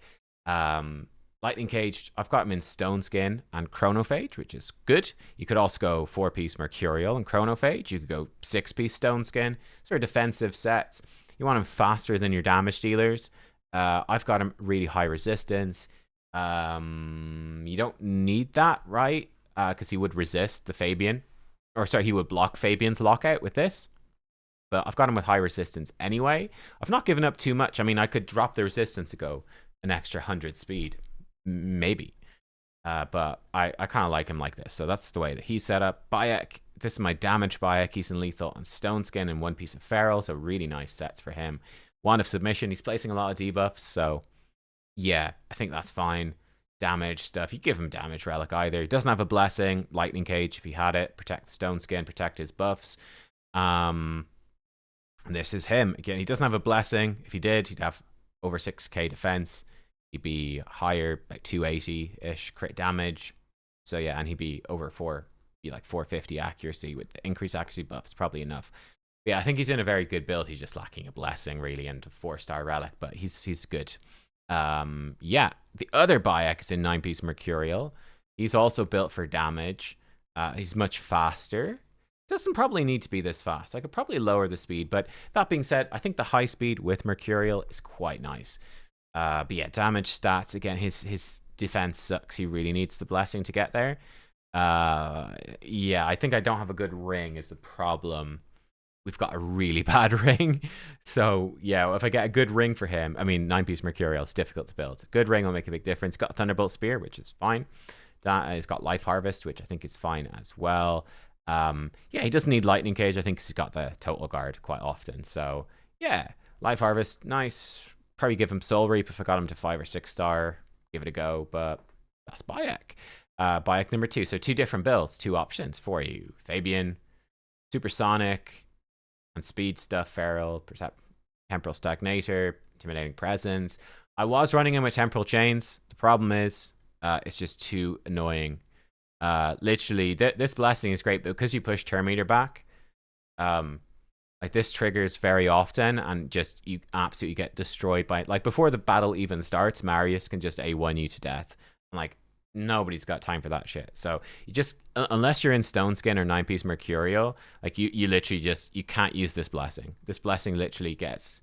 Lightning Cage, I've got him in Stone Skin and Chronophage, which is good. You could also go 4-piece Mercurial and Chronophage. You could go 6-piece Stone Skin. Sort of defensive sets. You want him faster than your damage dealers. I've got him really high resistance. You don't need that, right? Because he would resist the Fabian. Or sorry, he would block Fabian's lockout with this. But I've got him with high resistance anyway. I've not given up too much. I mean, I could drop the resistance to go an extra 100 speed. Maybe. But I kind of like him like this. So that's the way that he's set up. Bayek, this is my damage Bayek. He's in Lethal and Stone Skin and 1 piece of Feral. So really nice sets for him. Wand of Submission. He's placing a lot of debuffs. So yeah, I think that's fine. Damage stuff. You give him damage relic either. He doesn't have a blessing. Lightning Cage if he had it. Protect the Stone Skin. Protect his buffs. And this is him. Again, he doesn't have a blessing. If he did, he'd have over 6k defense. He'd be higher, like 280-ish crit damage. So yeah, and he'd be over 450 accuracy. With the increased accuracy buff, it's probably enough. But yeah, I think he's in a very good build. He's just lacking a blessing really and a 4-star relic, but he's good. Yeah, the other Bayek is in 9-piece Mercurial. He's also built for damage. He's much faster. Doesn't probably need to be this fast. I could probably lower the speed, but that being said, I think the high speed with Mercurial is quite nice. But yeah, damage stats again. His defense sucks. He really needs the blessing to get there. Yeah, I think I don't have a good ring is the problem. We've got a really bad ring. So yeah, if I get a good ring for him, I mean 9-piece Mercurial, it's difficult to build. Good ring will make a big difference. Got Thunderbolt Spear, which is fine. He's got Life Harvest, which I think is fine as well. Yeah, he doesn't need Lightning Cage. I think he's got the Total Guard quite often. So yeah, Life Harvest, nice. Probably give him Soul Reap if I got him to 5 or 6 star. Give it a go, but that's Bayek. Bayek number 2. So 2 different builds, 2 options for you. Fabian, Supersonic, and Speed Stuff, Feral, Temporal Stagnator, Intimidating Presence. I was running him with Temporal Chains. The problem is it's just too annoying. Literally, this blessing is great, but because you push Turn Meter back, like this triggers very often, and just you absolutely get destroyed by, like, before the battle even starts, Marius can just A1 you to death. And like nobody's got time for that shit. So you just, unless you're in Stone Skin or 9-piece Mercurial, like you literally just, you can't use this blessing. This blessing literally gets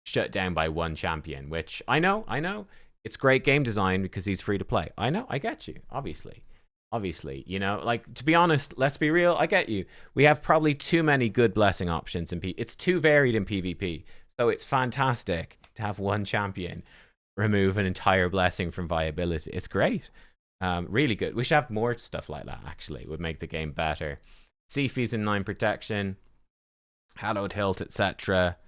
shut down by one champion, which I know. It's great game design because he's free to play. I know, I get you, obviously, you know, like, to be honest, let's be real, I get you. We have probably too many good blessing options in it's too varied in PvP. So it's fantastic to have one champion remove an entire blessing from viability. It's great. Really good. We should have more stuff like that, actually. It would make the game better. Seafees in 9 protection, Hallowed Hilt, etc.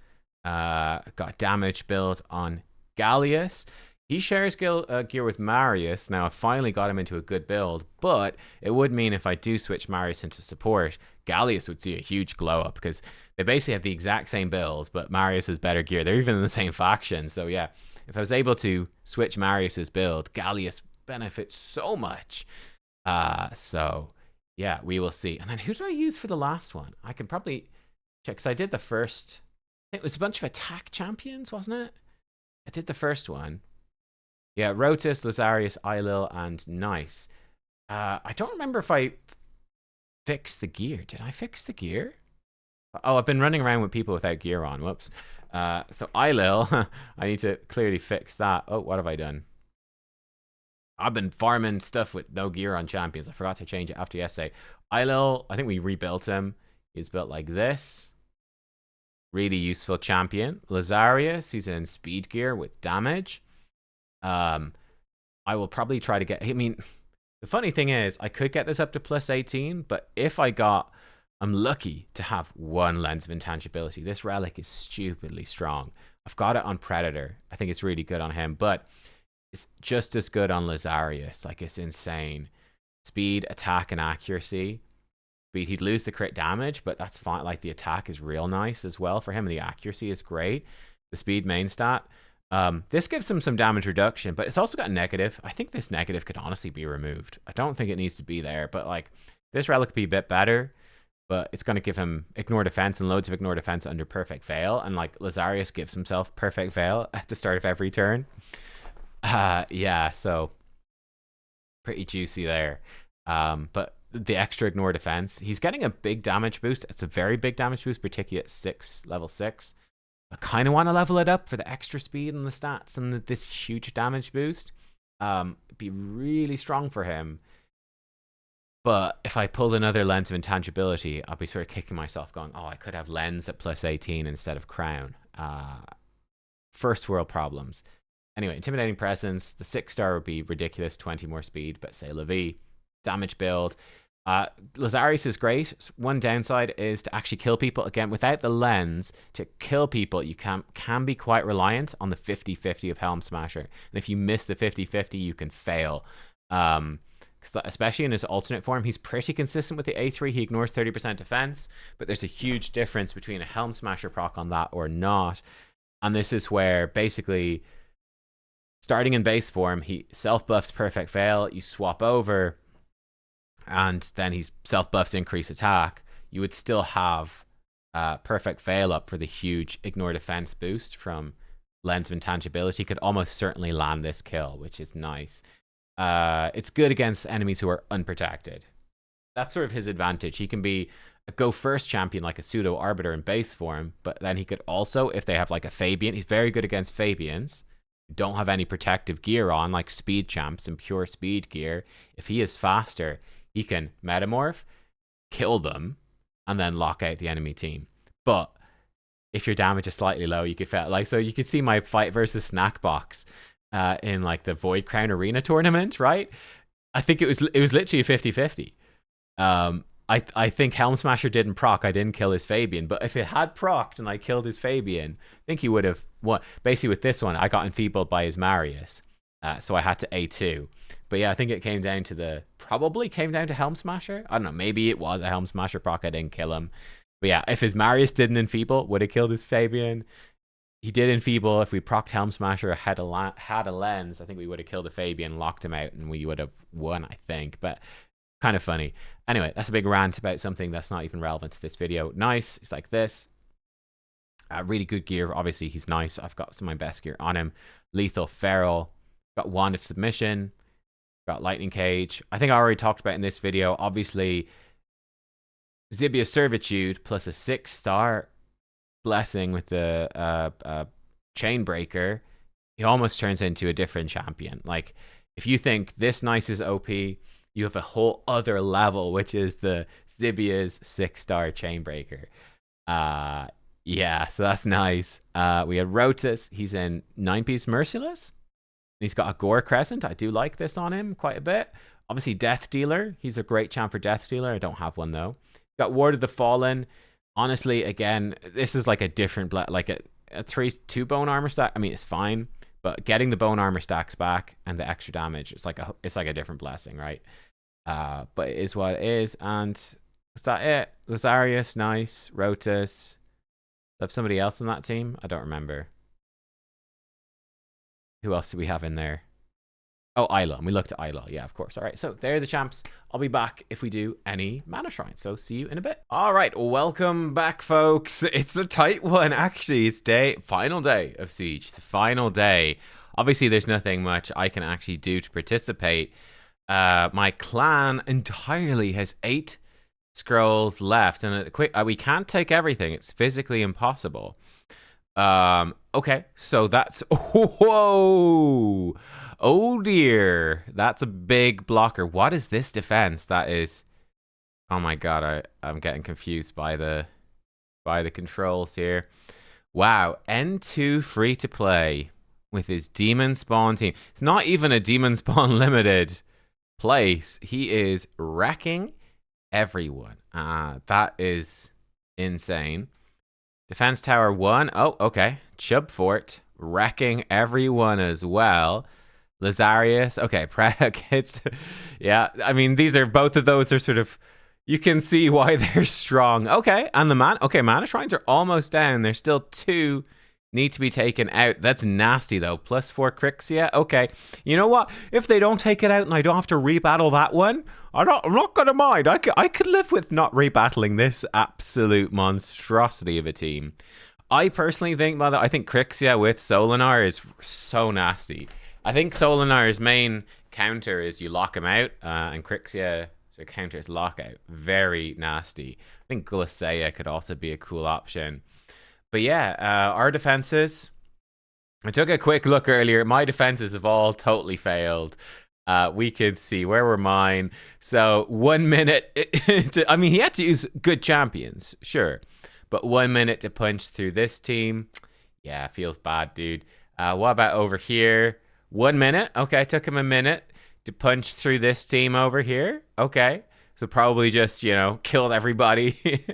Got damage build on Gallius. He shares gear with Marius. Now, I finally got him into a good build, but it would mean if I do switch Marius into support, Gallius would see a huge glow up because they basically have the exact same build, but Marius has better gear. They're even in the same faction. So yeah, if I was able to switch Marius's build, Gallius benefits so much. So yeah, we will see. And then who did I use for the last one? I can probably check, because I did the first, I think it was a bunch of attack champions, wasn't it? I did the first one. Yeah, Rotus, Lazarius, Eilil, and Nice. I don't remember if I fixed the gear. Did I fix the gear? Oh, I've been running around with people without gear on. Whoops. So Eilil, I need to clearly fix that. Oh, what have I done? I've been farming stuff with no gear on champions. I forgot to change it after yesterday. Eilil, I think we rebuilt him. He's built like this. Really useful champion. Lazarius, he's in speed gear with damage. I will probably try to get, I mean, the funny thing is I could get this up to plus 18, but if I'm lucky to have 1 Lens of Intangibility. This relic is stupidly strong. I've got it on Predator. I think it's really good on him, but it's just as good on Lazarius. Like, it's insane. Speed, attack, and accuracy. Speed, he'd lose the crit damage, but that's fine. Like, the attack is real nice as well for him, and the accuracy is great. The speed main stat. This gives him some damage reduction, but it's also got negative. I think this negative could honestly be removed. I don't think it needs to be there, but like, this relic could be a bit better, but it's going to give him ignore defense and loads of ignore defense under perfect veil. And like, Lazarius gives himself perfect veil at the start of every turn. Yeah, so pretty juicy there. But the extra ignore defense, he's getting a big damage boost. It's a very big damage boost, particularly at level 6. I kind of want to level it up for the extra speed and the stats and this huge damage boost. It'd be really strong for him. But if I pulled another Lens of Intangibility, I'll be sort of kicking myself going, oh, I could have Lens at plus 18 instead of Crown. First world problems. Anyway, Intimidating Presence. The 6-star would be ridiculous, 20 more speed, but say Levi. Damage build. Lazarius is great. One downside is to actually kill people. Again, without the lens, to kill people, you can be quite reliant on the 50-50 of Helm Smasher. And if you miss the 50-50, you can fail. Because especially in his alternate form, he's pretty consistent with the A3. He ignores 30% defense, but there's a huge difference between a Helm Smasher proc on that or not. And this is where basically, starting in base form, he self-buffs Perfect Veil. You swap over, and then he self-buffs increase attack. You would still have Perfect Veil up for the huge ignore defense boost from Lens of Intangibility. Could almost certainly land this kill, which is nice. It's good against enemies who are unprotected. that's sort of his advantage. He can be a go first champion like a pseudo arbiter in base form, but then he could also, if they have like a Fabian, he's very good against Fabians who don't have any protective gear on, like speed champs and pure speed gear. If he is faster, he can metamorph, kill them, and then lock out the enemy team. But if your damage is slightly low, you could like, so you could see my fight versus Snackbox in like the Void Crown Arena tournament, right? I think it was literally a 50-50. I think Helm Smasher didn't proc. I didn't kill his Fabian, but if it had procced and I killed his Fabian, I think he would have won. Basically, with this one, I got enfeebled by his Marius, so I had to A2. But yeah, I think it came down to probably came down to Helm Smasher. I don't know. Maybe it was a Helm Smasher proc. I didn't kill him. But yeah, if his Marius didn't enfeeble, would have killed his Fabian. He did enfeeble. If we procced Helm Smasher, had a lens, I think we would have killed the Fabian, locked him out, and we would have won, I think. But kind of funny. Anyway, that's a big rant about something that's not even relevant to this video. Nice. It's like this. Really good gear. Obviously, he's nice. I've got some of my best gear on him. Lethal Feral. Got Wand of Submission. Got Lightning Cage. I think I already talked about in this video. Obviously, Zibia Servitude plus a 6-star blessing with the Chainbreaker. He almost turns into a different champion. Like, if you think this nice is OP, you have a whole other level, which is the Zibia's 6-star Chainbreaker. Yeah, so that's nice. We had Rotus. He's in 9-piece Merciless. He's got a Gore Crescent. I do like this on him quite a bit. Obviously, Death Dealer. He's a great champ for Death Dealer. I don't have one, though. Got Ward of the Fallen. Honestly, again, this is like a different... like a 2 bone armor stack. I mean, it's fine. But getting the bone armor stacks back and the extra damage, it's like a different blessing, right? But it is what it is. And is that it? Lazarius, nice. Rotus. Do I have somebody else on that team? I don't remember. Who else do we have in there? Oh, Isla. And we looked at Isla. Yeah, of course. All right. So they're the champs. I'll be back if we do any mana shrines. So see you in a bit. All right. Welcome back, folks. It's a tight one, actually. It's final day of Siege. The final day. Obviously, there's nothing much I can actually do to participate. My clan entirely has 8 scrolls left. And we can't take everything. It's physically impossible. Okay. So that's... Whoa! Oh dear, that's a big blocker. What is this defense? That is... Oh my god, I'm getting confused by the controls here. Wow, N2 free to play with his Demon Spawn team. It's not even a Demon Spawn limited place. He is wrecking everyone. That is insane. Defense Tower 1. Oh, okay. Chub Fort wrecking everyone as well. Lazarius, okay, it's yeah. I mean, both of those are sort of, you can see why they're strong. Okay, and the mana shrines are almost down. There's still 2 need to be taken out. That's nasty though. +4 Crixia. Okay, you know what? If they don't take it out and I don't have to rebattle that one, I'm not gonna mind. I could live with not rebattling this absolute monstrosity of a team. I personally think, I think Crixia with Solinar is so nasty. I think Solinar's main counter is you lock him out, and Crixia counters lockout. Very nasty. I think Glacea could also be a cool option. But yeah, our defenses. I took a quick look earlier. My defenses have all totally failed. We could see where were mine. So 1 minute. I mean, he had to use good champions, sure. But 1 minute to punch through this team. Yeah, feels bad, dude. What about over here? 1 minute. Okay, took him a minute to punch through this team over here. Okay. So probably just, killed everybody.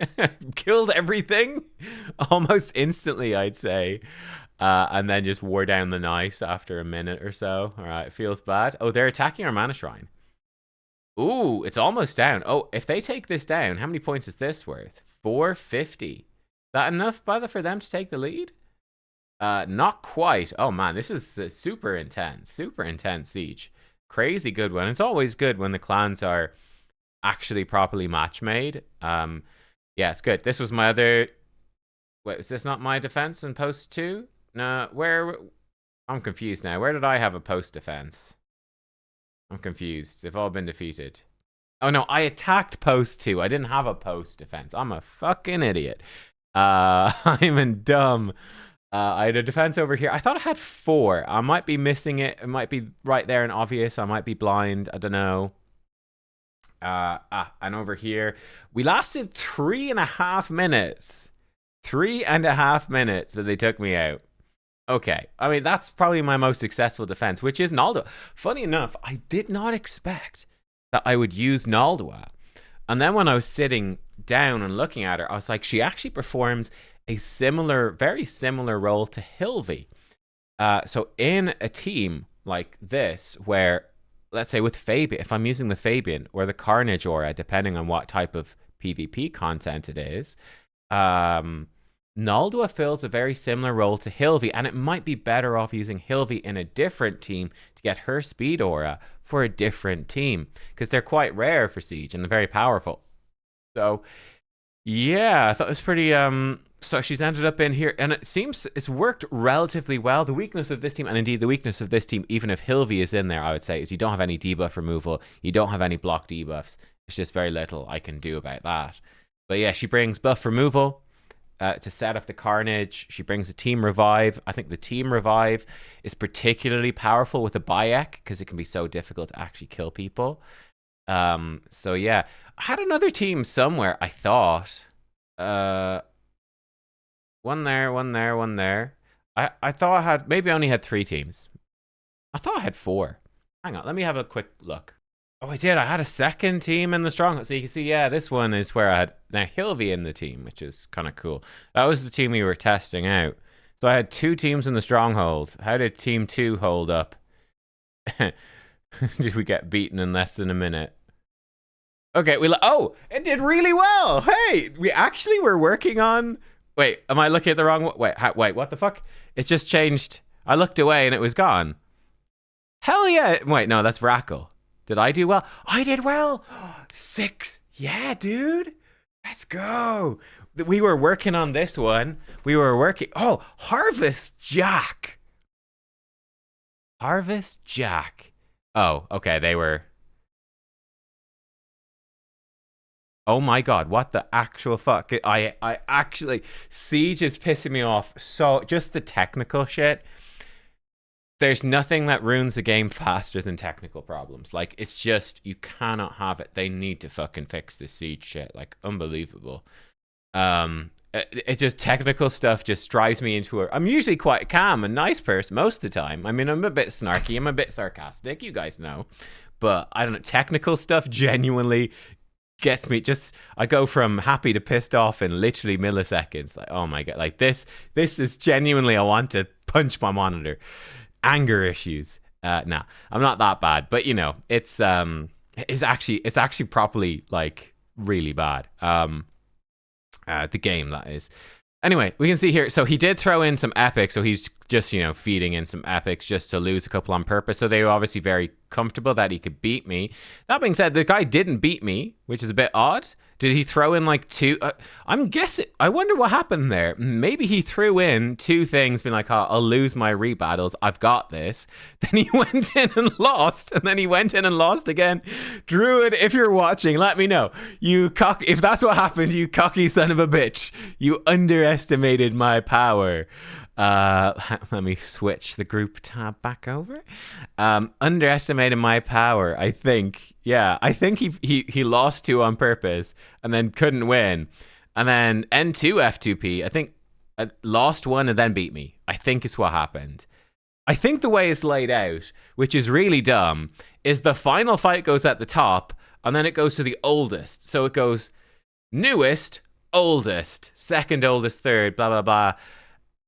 Killed everything almost instantly, I'd say. And then just wore down the nice after a minute or so. All right, feels bad. Oh, they're attacking our mana shrine. Ooh, it's almost down. Oh, if they take this down, how many points is this worth? 450. Is that enough, brother, for them to take the lead? Not quite. Oh man, this is super intense siege. Crazy good one. It's always good when the clans are actually properly match made. Yeah, it's good. This was my other... Wait, is this not my defense in post 2? No, where... I'm confused now. Where did I have a post defense? I'm confused. They've all been defeated. Oh no, I attacked post 2. I didn't have a post defense. I'm a fucking idiot. I'm in dumb. I had a defense over here. I thought I had 4. I might be missing it. It might be right there and obvious. I might be blind. I don't know. And over here, we lasted 3.5 minutes. 3.5 minutes, but they took me out. Okay, I mean, that's probably my most successful defense, which is Naldua. Funny enough, I did not expect that I would use Naldua. And then when I was sitting down and looking at her, I was like, she actually performs a similar, very similar role to Hilvi. So in a team like this, where, let's say with Fabian, if I'm using the Fabian or the Carnage aura, depending on what type of PvP content it is, Naldua fills a very similar role to Hilvi, and it might be better off using Hilvi in a different team to get her speed aura for a different team, because they're quite rare for Siege and they're very powerful. So yeah, I thought it was pretty so she's ended up in here, and it seems it's worked relatively well. The weakness of this team, and indeed the weakness of this team, even if Hilvi is in there, I would say, is you don't have any debuff removal, you don't have any block debuffs. It's just very little I can do about that. But yeah, she brings buff removal to set up the Carnage. She brings a Team Revive. I think the Team Revive is particularly powerful with the Bayek, because it can be so difficult to actually kill people. So yeah, I had another team somewhere, I thought. One there, one there, one there. I thought I had, maybe I only had 3 teams. I thought I had 4. Hang on, let me have a quick look. Oh, I did. I had a second team in the stronghold. So you can see, yeah, this one is where I had now Hilvi in the team, which is kind of cool. That was the team we were testing out. So I had 2 teams in the stronghold. How did team 2 hold up? Did we get beaten in less than a minute? Okay, oh, it did really well. Hey, we actually were working on. Wait, am I looking at the wrong? Wait, what the fuck? It just changed. I looked away and it was gone. Hell yeah! Wait, no, that's Rackle. Did I do well? I did well. 6. Yeah, dude. Let's go. We were working on this one. We were working. Oh, Harvest Jack. Harvest Jack. Oh, okay. They were. Oh my god, what the actual fuck? I actually, Siege is pissing me off. So, just the technical shit. There's nothing that ruins a game faster than technical problems. Like, it's just, you cannot have it. They need to fucking fix this Siege shit. Like, unbelievable. It just, technical stuff just drives me into I'm usually quite calm and nice person most of the time. I mean, I'm a bit snarky, I'm a bit sarcastic, you guys know. But, I don't know, technical stuff genuinely gets me. Just, I go from happy to pissed off in literally milliseconds. Like, oh my god, like this is genuinely, I want to punch my monitor. Anger issues. Nah, I'm not that bad, but you know, it's actually properly like really bad. The game, that is. Anyway, we can see here, so he did throw in some epics, so he's just, you know, feeding in some epics just to lose a couple on purpose, so they were obviously very comfortable that he could beat me. That being said, the guy didn't beat me, which is a bit odd. Did he throw in like 2? I'm guessing, I wonder what happened there. Maybe he threw in 2 things, being like, oh, I'll lose my rebattles, I've got this. Then he went in and lost, and then he went in and lost again. Druid, if you're watching, let me know. If that's what happened, you cocky son of a bitch. You underestimated my power. Let me switch the group tab back over. Underestimated my power, I think. Yeah, I think he lost 2 on purpose and then couldn't win. And then N2 F2P, I think lost 1 and then beat me. I think is what happened. I think the way it's laid out, which is really dumb, is the final fight goes at the top and then it goes to the oldest. So it goes newest, oldest, second oldest, third, blah, blah, blah.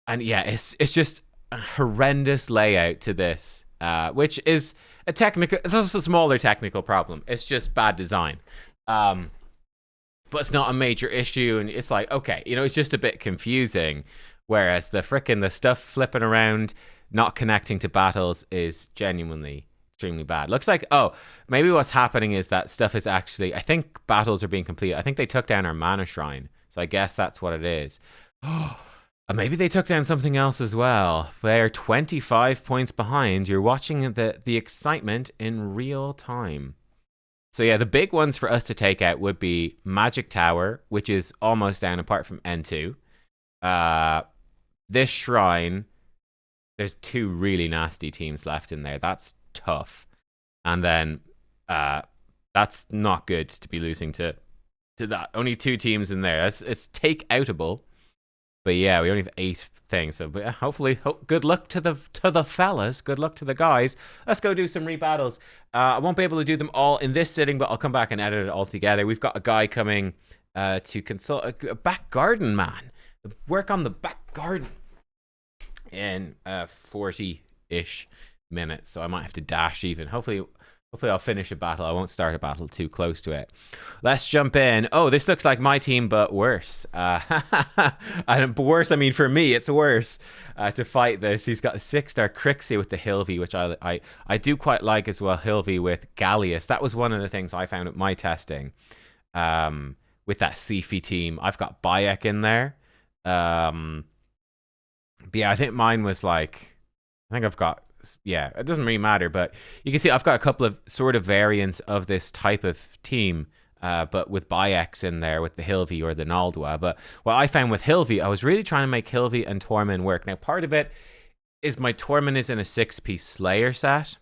And yeah, it's just a horrendous layout to this, which is it's a smaller technical problem. It's just bad design. But it's not a major issue, and it's like, okay, you know, it's just a bit confusing. Whereas the stuff flipping around, not connecting to battles is genuinely extremely bad. Looks like, oh, maybe what's happening is that stuff is actually, I think battles are being completed. I think they took down our mana shrine. So I guess that's what it is. Oh. Maybe they took down something else as well. They're 25 points behind. You're watching the excitement in real time. So yeah, the big ones for us to take out would be Magic Tower, which is almost down apart from N2. This Shrine, there's 2 really nasty teams left in there. That's tough. And then that's not good to be losing to that. Only 2 teams in there. It's take outable. But yeah, we only have 8 things. So hopefully, good luck to the fellas. Good luck to the guys. Let's go do some rebattles. I won't be able to do them all in this sitting, but I'll come back and edit it all together. We've got a guy coming to consult a back garden man. Work on the back garden in 40-ish minutes. So I might have to dash even. Hopefully I'll finish a battle. I won't start a battle too close to it. Let's jump in. Oh, this looks like my team, but worse. And worse, I mean, for me, it's worse to fight this. He's got a 6-star Crixie with the Hilvy, which I do quite like as well. Hilvy with Gallius. That was one of the things I found at my testing. With that Sifi team. I've got Bayek in there. But yeah, I think mine was like... I think I've got... Yeah, it doesn't really matter, but you can see I've got a couple of sort of variants of this type of team, but with Bayeks in there with the Hilvy or the Naldwa. But what I found with Hilvy, I was really trying to make Hilvy and Tormund work. Now, part of it is my Tormund is in a 6-piece Slayer set.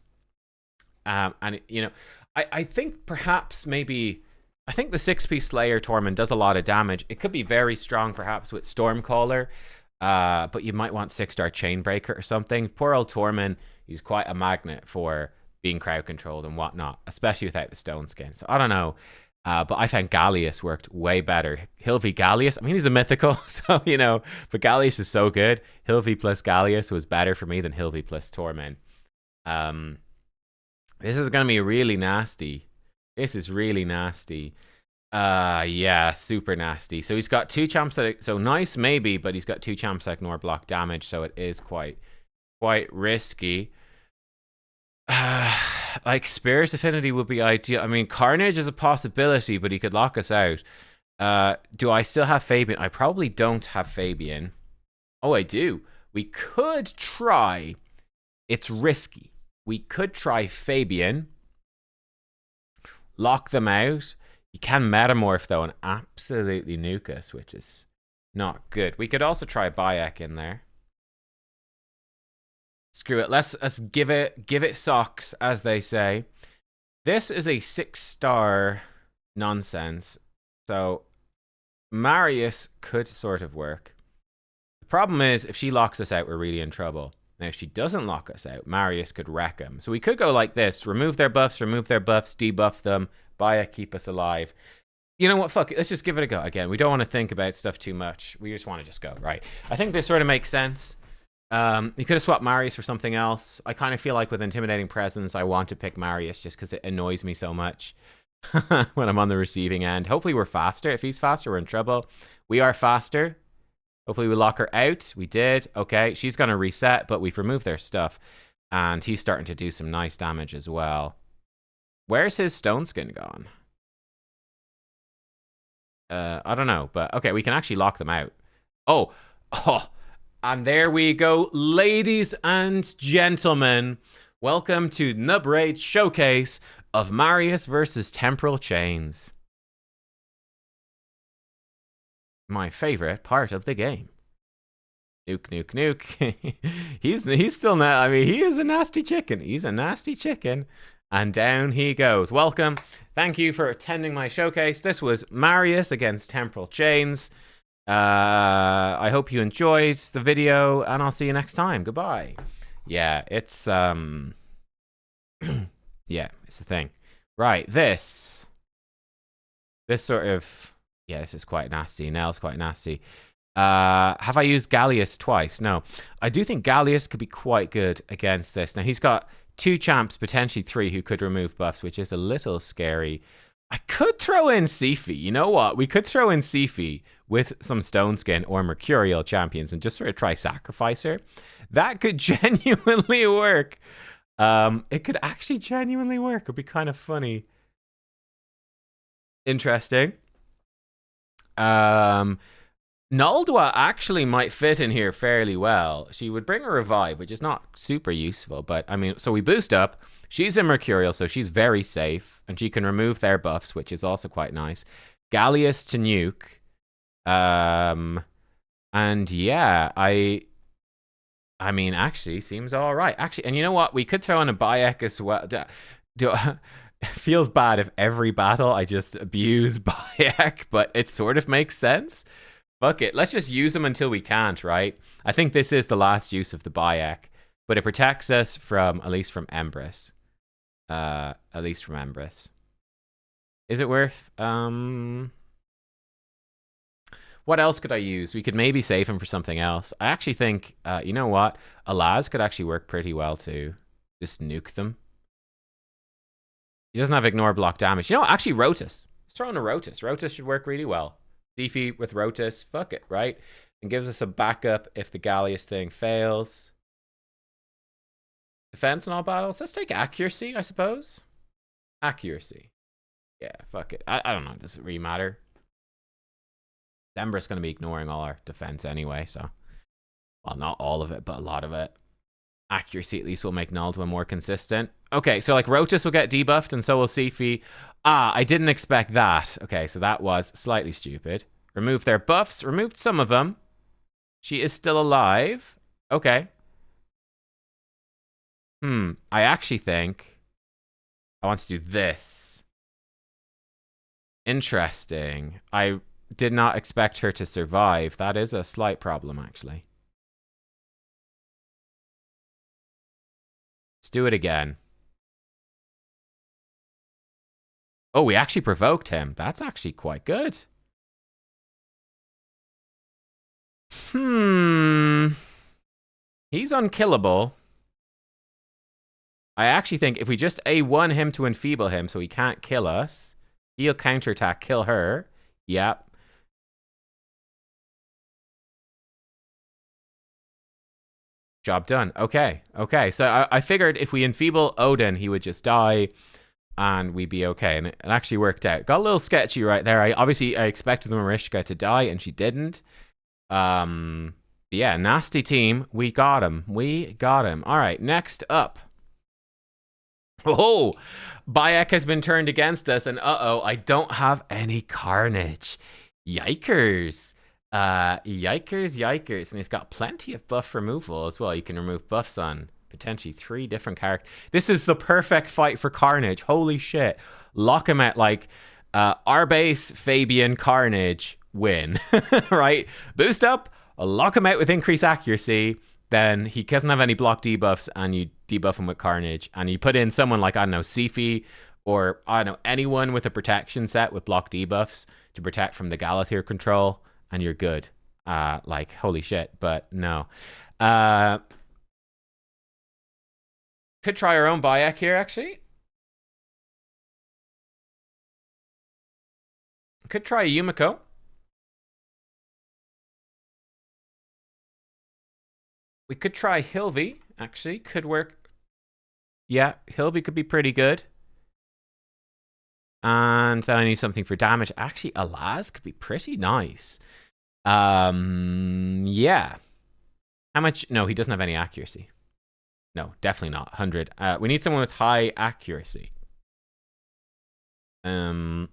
And, you know, I think perhaps maybe... I think the 6-piece Slayer Tormund does a lot of damage. It could be very strong perhaps with Stormcaller. But you might want 6-star Chainbreaker or something. Poor old Tormund, he's quite a magnet for being crowd controlled and whatnot, especially without the stone skin. So I don't know. But I found Gallius worked way better. Hilvy Gallius, I mean, he's a mythical, so, you know, but Gallius is so good. Hilvy plus Gallius was better for me than Hilvy plus Tormund. This is going to be really nasty. This is really nasty. Yeah, super nasty. So he's got 2 champs that so nice maybe, but he's got 2 champs that ignore block damage, so it is quite risky. Like Spear's Affinity would be ideal. I mean, Carnage is a possibility, but he could lock us out. Do I still have Fabian? I probably don't have Fabian. Oh, I do. We could try. It's risky. We could try Fabian. Lock them out. You can metamorph though and absolutely nuke us, which is not good. We could also try Bayek in there. Screw it. Let's give it socks, as they say. This is a 6-star nonsense. So Marius could sort of work. The problem is if she locks us out, we're really in trouble. Now if she doesn't lock us out, Marius could wreck them. So we could go like this: remove their buffs, debuff them. Bayek, keep us alive. You know what? Fuck it. Let's just give it a go. Again, we don't want to think about stuff too much. We just want to just go. Right. I think this sort of makes sense. You could have swapped Marius for something else. I kind of feel like with Intimidating Presence, I want to pick Marius just because it annoys me so much when I'm on the receiving end. Hopefully we're faster. If he's faster, we're in trouble. We are faster. Hopefully we lock her out. We did. Okay. She's going to reset, but we've removed their stuff. And he's starting to do some nice damage as well. Where's his stone skin gone? I don't know, but okay, we can actually lock them out. Oh, and there we go, ladies and gentlemen. Welcome to Nub Raid Showcase of Marius versus Temporal Chains. My favorite part of the game. Nuke, nuke, nuke. he's still not. I mean, he is a nasty chicken. He's a nasty chicken. And down he goes. Welcome. Thank you for attending my showcase. This was Marius against Temporal Chains. I hope you enjoyed the video, and I'll see you next time. Goodbye. Yeah, it's yeah, it's the thing. Right, this sort of, yeah, this is quite nasty. Nell's quite nasty. Have I used Gallius twice? No. I do think Gallius could be quite good against this. Now, he's got 2 champs, potentially 3, who could remove buffs, which is a little scary. I could throw in Sifi. You know what? We could throw in Sifi with some Stone Skin or Mercurial champions and just sort of try sacrifice her. That could genuinely work. It could actually genuinely work. It would be kind of funny. Interesting. Naldwa actually might fit in here fairly well. She would bring a revive, which is not super useful, but I mean, so we boost up, She's a Mercurial, so she's very safe, and she can remove their buffs, which is also quite nice. Gallius to nuke. And yeah, I mean, actually, seems all right. Actually, and you know what? We could throw in a Bayek as well. It feels bad if every battle I just abuse Bayek, but it sort of makes sense. Fuck it. Let's just use them until we can't, right? I think this is the last use of the Bayek, but it protects us from, at least from Empress. At least from Empress. Is it worth? What else could I use? We could maybe save him for something else. I actually think, you know what? Alaz could actually work pretty well too. Just nuke them. He doesn't have ignore block damage. You know, actually Rotus. Let's throw in a Rotus. Rotus should work really well. Defi with Rotus. Fuck it, right? And gives us a backup if the Gallius thing fails. Defense in all battles. Let's take accuracy, I suppose. Accuracy. Yeah, fuck it. I don't know. Does it really matter? Denver's going to be ignoring all our defense anyway, so... Well, not all of it, but a lot of it. Accuracy at least will make Naldwin more consistent. Okay, so like Rotus will get debuffed, and so will Sifi. Ah, I didn't expect that. Okay, so that was slightly stupid. Remove their buffs. Removed some of them. She is still alive. Okay. I actually think I want to do this. Interesting. I did not expect her to survive. That is a slight problem, actually. Let's do it again. Oh, we actually provoked him. That's actually quite good. He's unkillable. I actually think if we just A1 him to enfeeble him so he can't kill us, he'll counterattack, kill her. Yep. Job done. Okay. Okay. So I figured if we enfeeble Odin, he would just die and we'd be okay. And it actually worked out. Got a little sketchy right there. I expected the Marishka to die and she didn't. Yeah, nasty team. We got him. We got him. All right. Next up. Oh, Bayek has been turned against us, and I don't have any Carnage. Yikers. Yikers. And he's got plenty of buff removal as well. You can remove buffs on potentially 3 different characters. This is the perfect fight for Carnage. Holy shit. Lock him at like Arbase, Fabian, Carnage, win. Right? Boost up, lock him out with increased accuracy. Then he doesn't have any block debuffs, and you debuff him with Carnage. And you put in someone like, I don't know, Sifi, or I don't know, anyone with a protection set with block debuffs to protect from the Galathir control, and you're good. Like, holy shit, but no. Could try our own Bayek here, actually. Could try a Yumiko. We could try Hilvi, actually. Could work. Yeah, Hilvi could be pretty good. And then I need something for damage. Actually, Alaz could be pretty nice. Yeah. How much? No, he doesn't have any accuracy. No, definitely not. 100. We need someone with high accuracy. He's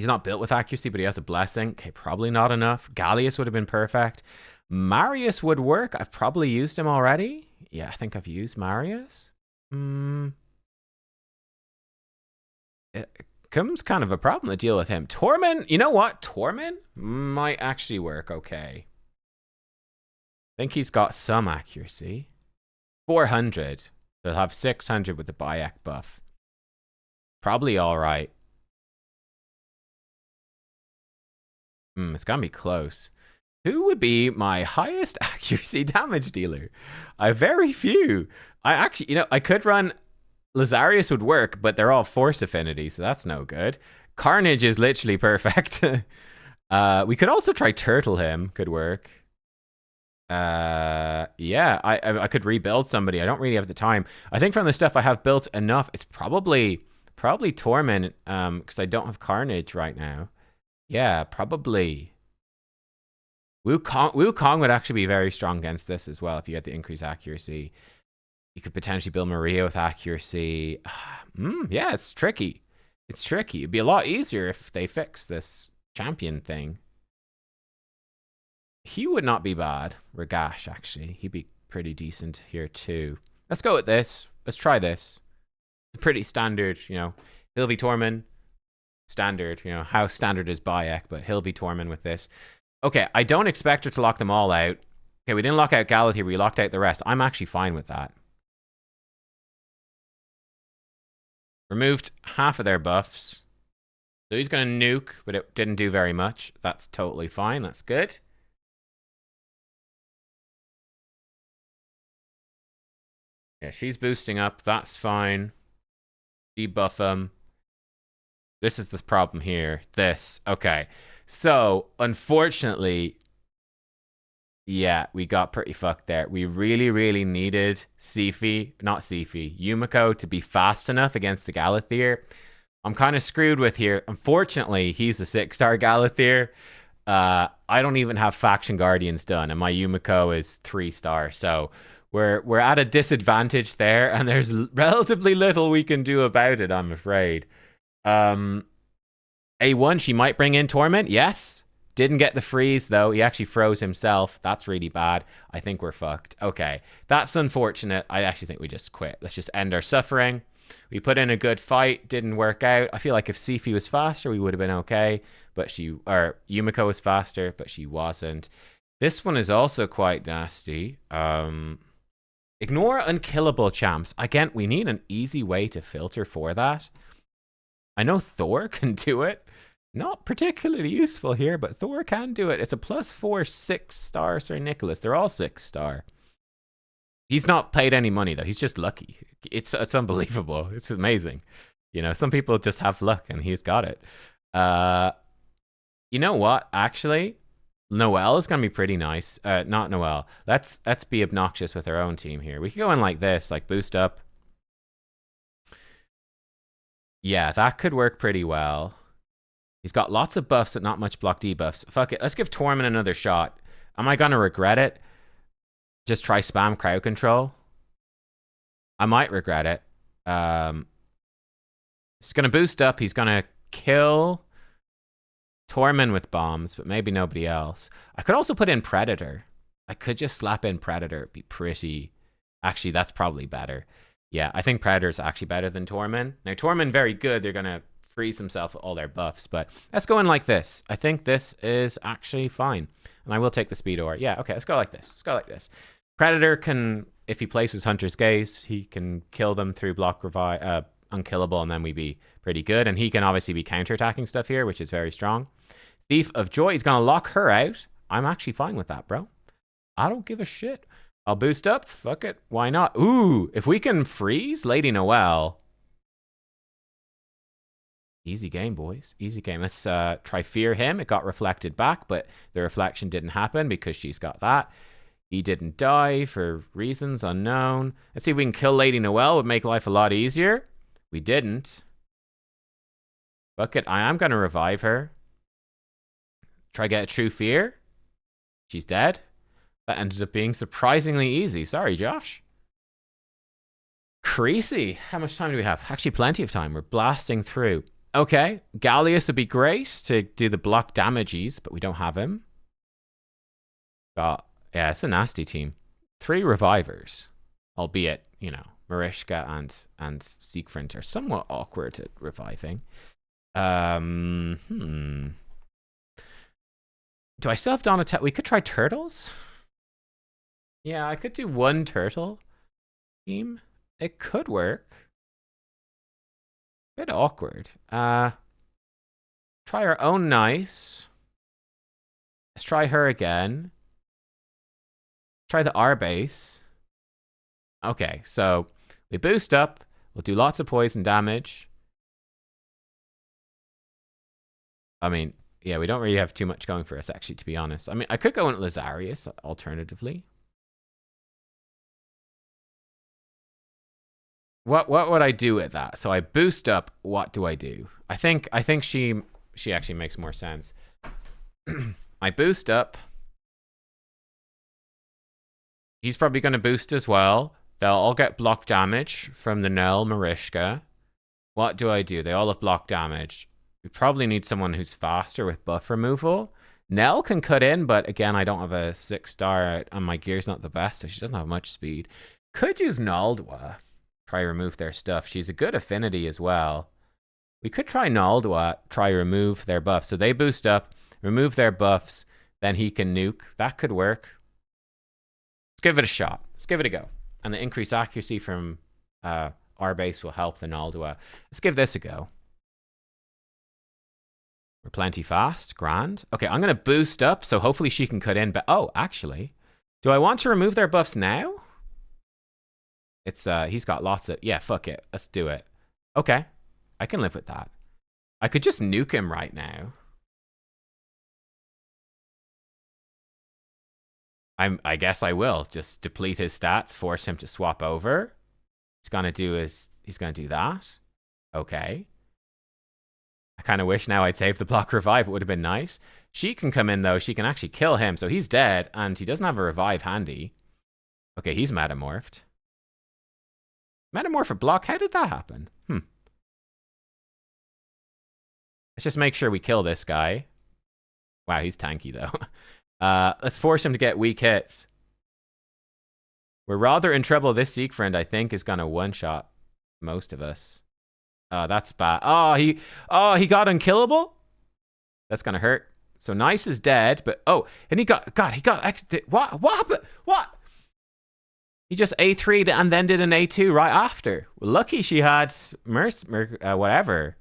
not built with accuracy, but he has a blessing. Okay, probably not enough. Gallius would have been perfect. Marius would work. I've probably used him already. Yeah, I think I've used Marius. It comes kind of a problem to deal with him. Torment, you know what? Torment might actually work okay. I think he's got some accuracy. 400. They'll have 600 with the Bayek buff. Probably all right. It's gonna be close. Who would be my highest accuracy damage dealer? I have very few. I actually, you know, I could run... Lazarius would work, but they're all force affinity, so that's no good. Carnage is literally perfect. We could also try Turtle him. Could work. Yeah, I could rebuild somebody. I don't really have the time. I think from the stuff I have built enough, it's probably Torment, because I don't have Carnage right now. Yeah, probably. Wukong would actually be very strong against this as well if you had the increased accuracy. You could potentially build Maria with accuracy. Yeah, it's tricky. It's tricky. It'd be a lot easier if they fix this champion thing. He would not be bad. Ragash, actually. He'd be pretty decent here, too. Let's go with this. Let's try this. It's pretty standard, you know. Hilvi Tormin. Standard, you know. How standard is Bayek, but Hilvi Tormin with this. Okay, I don't expect her to lock them all out. Okay, we didn't lock out Galeth here. We locked out the rest. I'm actually fine with that. Removed half of their buffs. So he's going to nuke, but it didn't do very much. That's totally fine. That's good. Yeah, she's boosting up. That's fine. Debuff them. This is the problem here. This. Okay. So, unfortunately, yeah, we got pretty fucked there. We really, really needed Yumiko to be fast enough against the Galathir. I'm kind of screwed with here. Unfortunately, he's a 6-star Galathir. I don't even have Faction Guardians done, and my Yumiko is 3-star. So we're at a disadvantage there, and there's relatively little we can do about it, I'm afraid. A1, she might bring in Torment. Yes. Didn't get the freeze, though. He actually froze himself. That's really bad. I think we're fucked. Okay. That's unfortunate. I actually think we just quit. Let's just end our suffering. We put in a good fight. Didn't work out. I feel like if Sifi was faster, we would have been okay. But Yumiko was faster, but she wasn't. This one is also quite nasty. Ignore unkillable champs. Again, we need an easy way to filter for that. I know Thor can do it. Not particularly useful here, but Thor can do it. It's a +4 6-star Sir Nicholas. They're all 6-star. He's not paid any money, though. He's just lucky. It's unbelievable. It's amazing. You know, some people just have luck, and he's got it. You know what? Actually, Noelle is going to be pretty nice. Not Noelle. Let's be obnoxious with our own team here. We could go in like this, like boost up. Yeah, that could work pretty well. He's got lots of buffs, but not much block debuffs. Fuck it. Let's give Torment another shot. Am I going to regret it? Just try spam crowd control. I might regret it. He's going to boost up. He's going to kill Torment with bombs, but maybe nobody else. I could also put in Predator. I could just slap in Predator. It'd be pretty... Actually, that's probably better. Yeah, I think Predator's actually better than Torment. Now, Torment, very good. They're going to freeze himself with all their buffs, but let's go in like this. I think this is actually fine, and I will take the speed ore. Yeah, okay, let's go like this. Let's go like this. Predator can, if he places Hunter's Gaze, he can kill them through block revive, unkillable, and then we'd be pretty good. And he can obviously be counterattacking stuff here, which is very strong. Thief of Joy, he's gonna lock her out. I'm actually fine with that, bro. I don't give a shit. I'll boost up. Fuck it. Why not? Ooh, if we can freeze Lady Noelle. Easy game, boys. Easy game. Let's try fear him. It got reflected back, but the reflection didn't happen because she's got that. He didn't die for reasons unknown. Let's see if we can kill Lady Noelle. It would make life a lot easier. We didn't. Fuck it. I am going to revive her. Try get a true fear. She's dead. That ended up being surprisingly easy. Sorry, Josh. Creasy. How much time do we have? Actually, plenty of time. We're blasting through. Okay, Gallius would be great to do the block damages, but we don't have him. Yeah, it's a nasty team. 3 revivers, albeit, you know, Mariska and Siegfried are somewhat awkward at reviving. Do I still have Donatello? We could try turtles. Yeah, I could do 1 turtle team. It could work. Bit awkward. Try our own nice. Let's try her again. Try the R base. Okay, so we boost up. We'll do lots of poison damage. I mean, yeah, we don't really have too much going for us, actually, to be honest. I mean, I could go in Lazarius, alternatively. What would I do with that? So I boost up. What do I do? I think she actually makes more sense. I boost up. He's probably going to boost as well. They'll all get block damage from the Nell Marishka. What do I do? They all have block damage. We probably need someone who's faster with buff removal. Nell can cut in, but again, I don't have a 6-star and my gear's not the best, so she doesn't have much speed. Could use Naldwa. Try remove their stuff. She's a good affinity as well. We could try Naldwa, try remove their buff. So they boost up, remove their buffs, then he can nuke. That could work. Let's give it a shot. Let's give it a go. And the increased accuracy from our base will help the Naldwa. Let's give this a go. We're plenty fast. Grand. Okay, I'm going to boost up, so hopefully she can cut in. But oh, actually, do I want to remove their buffs now? It's he's got lots of... Yeah, fuck it. Let's do it. Okay. I can live with that. I could just nuke him right now. I guess I will. Just deplete his stats, force him to swap over. He's gonna do that. Okay. I kind of wish now I'd saved the block revive. It would have been nice. She can come in, though. She can actually kill him. So he's dead, and he doesn't have a revive handy. Okay, he's metamorphed. Metamorph a block? How did that happen? Let's just make sure we kill this guy. Wow, he's tanky, though. Let's force him to get weak hits. We're rather in trouble. This Siegfried, I think, is going to one-shot most of us. That's bad. Oh, he got unkillable? That's going to hurt. So Nice is dead, but... Oh, and he got... What happened? What? He just A3'd and then did an A2 right after. Well, lucky she had... whatever.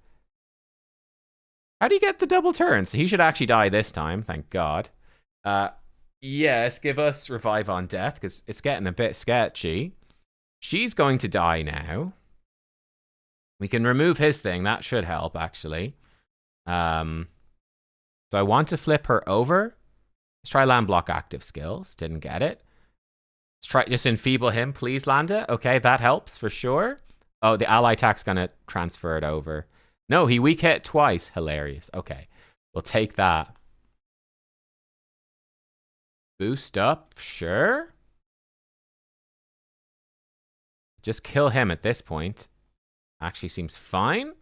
How do you get the double turns? He should actually die this time, thank God. Yes, give us revive on death, because it's getting a bit sketchy. She's going to die now. We can remove his thing. That should help, actually. So I want to flip her over. Let's try land block active skills. Didn't get it. Let's try just enfeeble him. Please land it. Okay, that helps for sure. Oh, the ally attack's going to transfer it over. No, he weak hit twice. Hilarious. Okay, we'll take that. Boost up, sure. Just kill him at this point. Actually seems fine.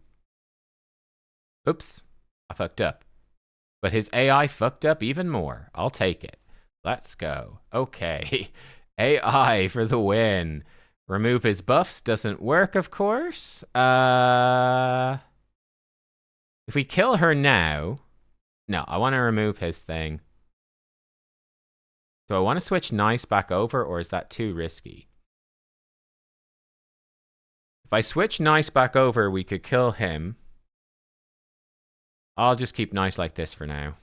Oops, I fucked up. But his AI fucked up even more. I'll take it. Let's go. Okay. AI for the win. Remove his buffs doesn't work, of course. If we kill her now... No, I want to remove his thing. Do I want to switch Nice back over, or is that too risky? If I switch Nice back over, we could kill him. I'll just keep Nice like this for now.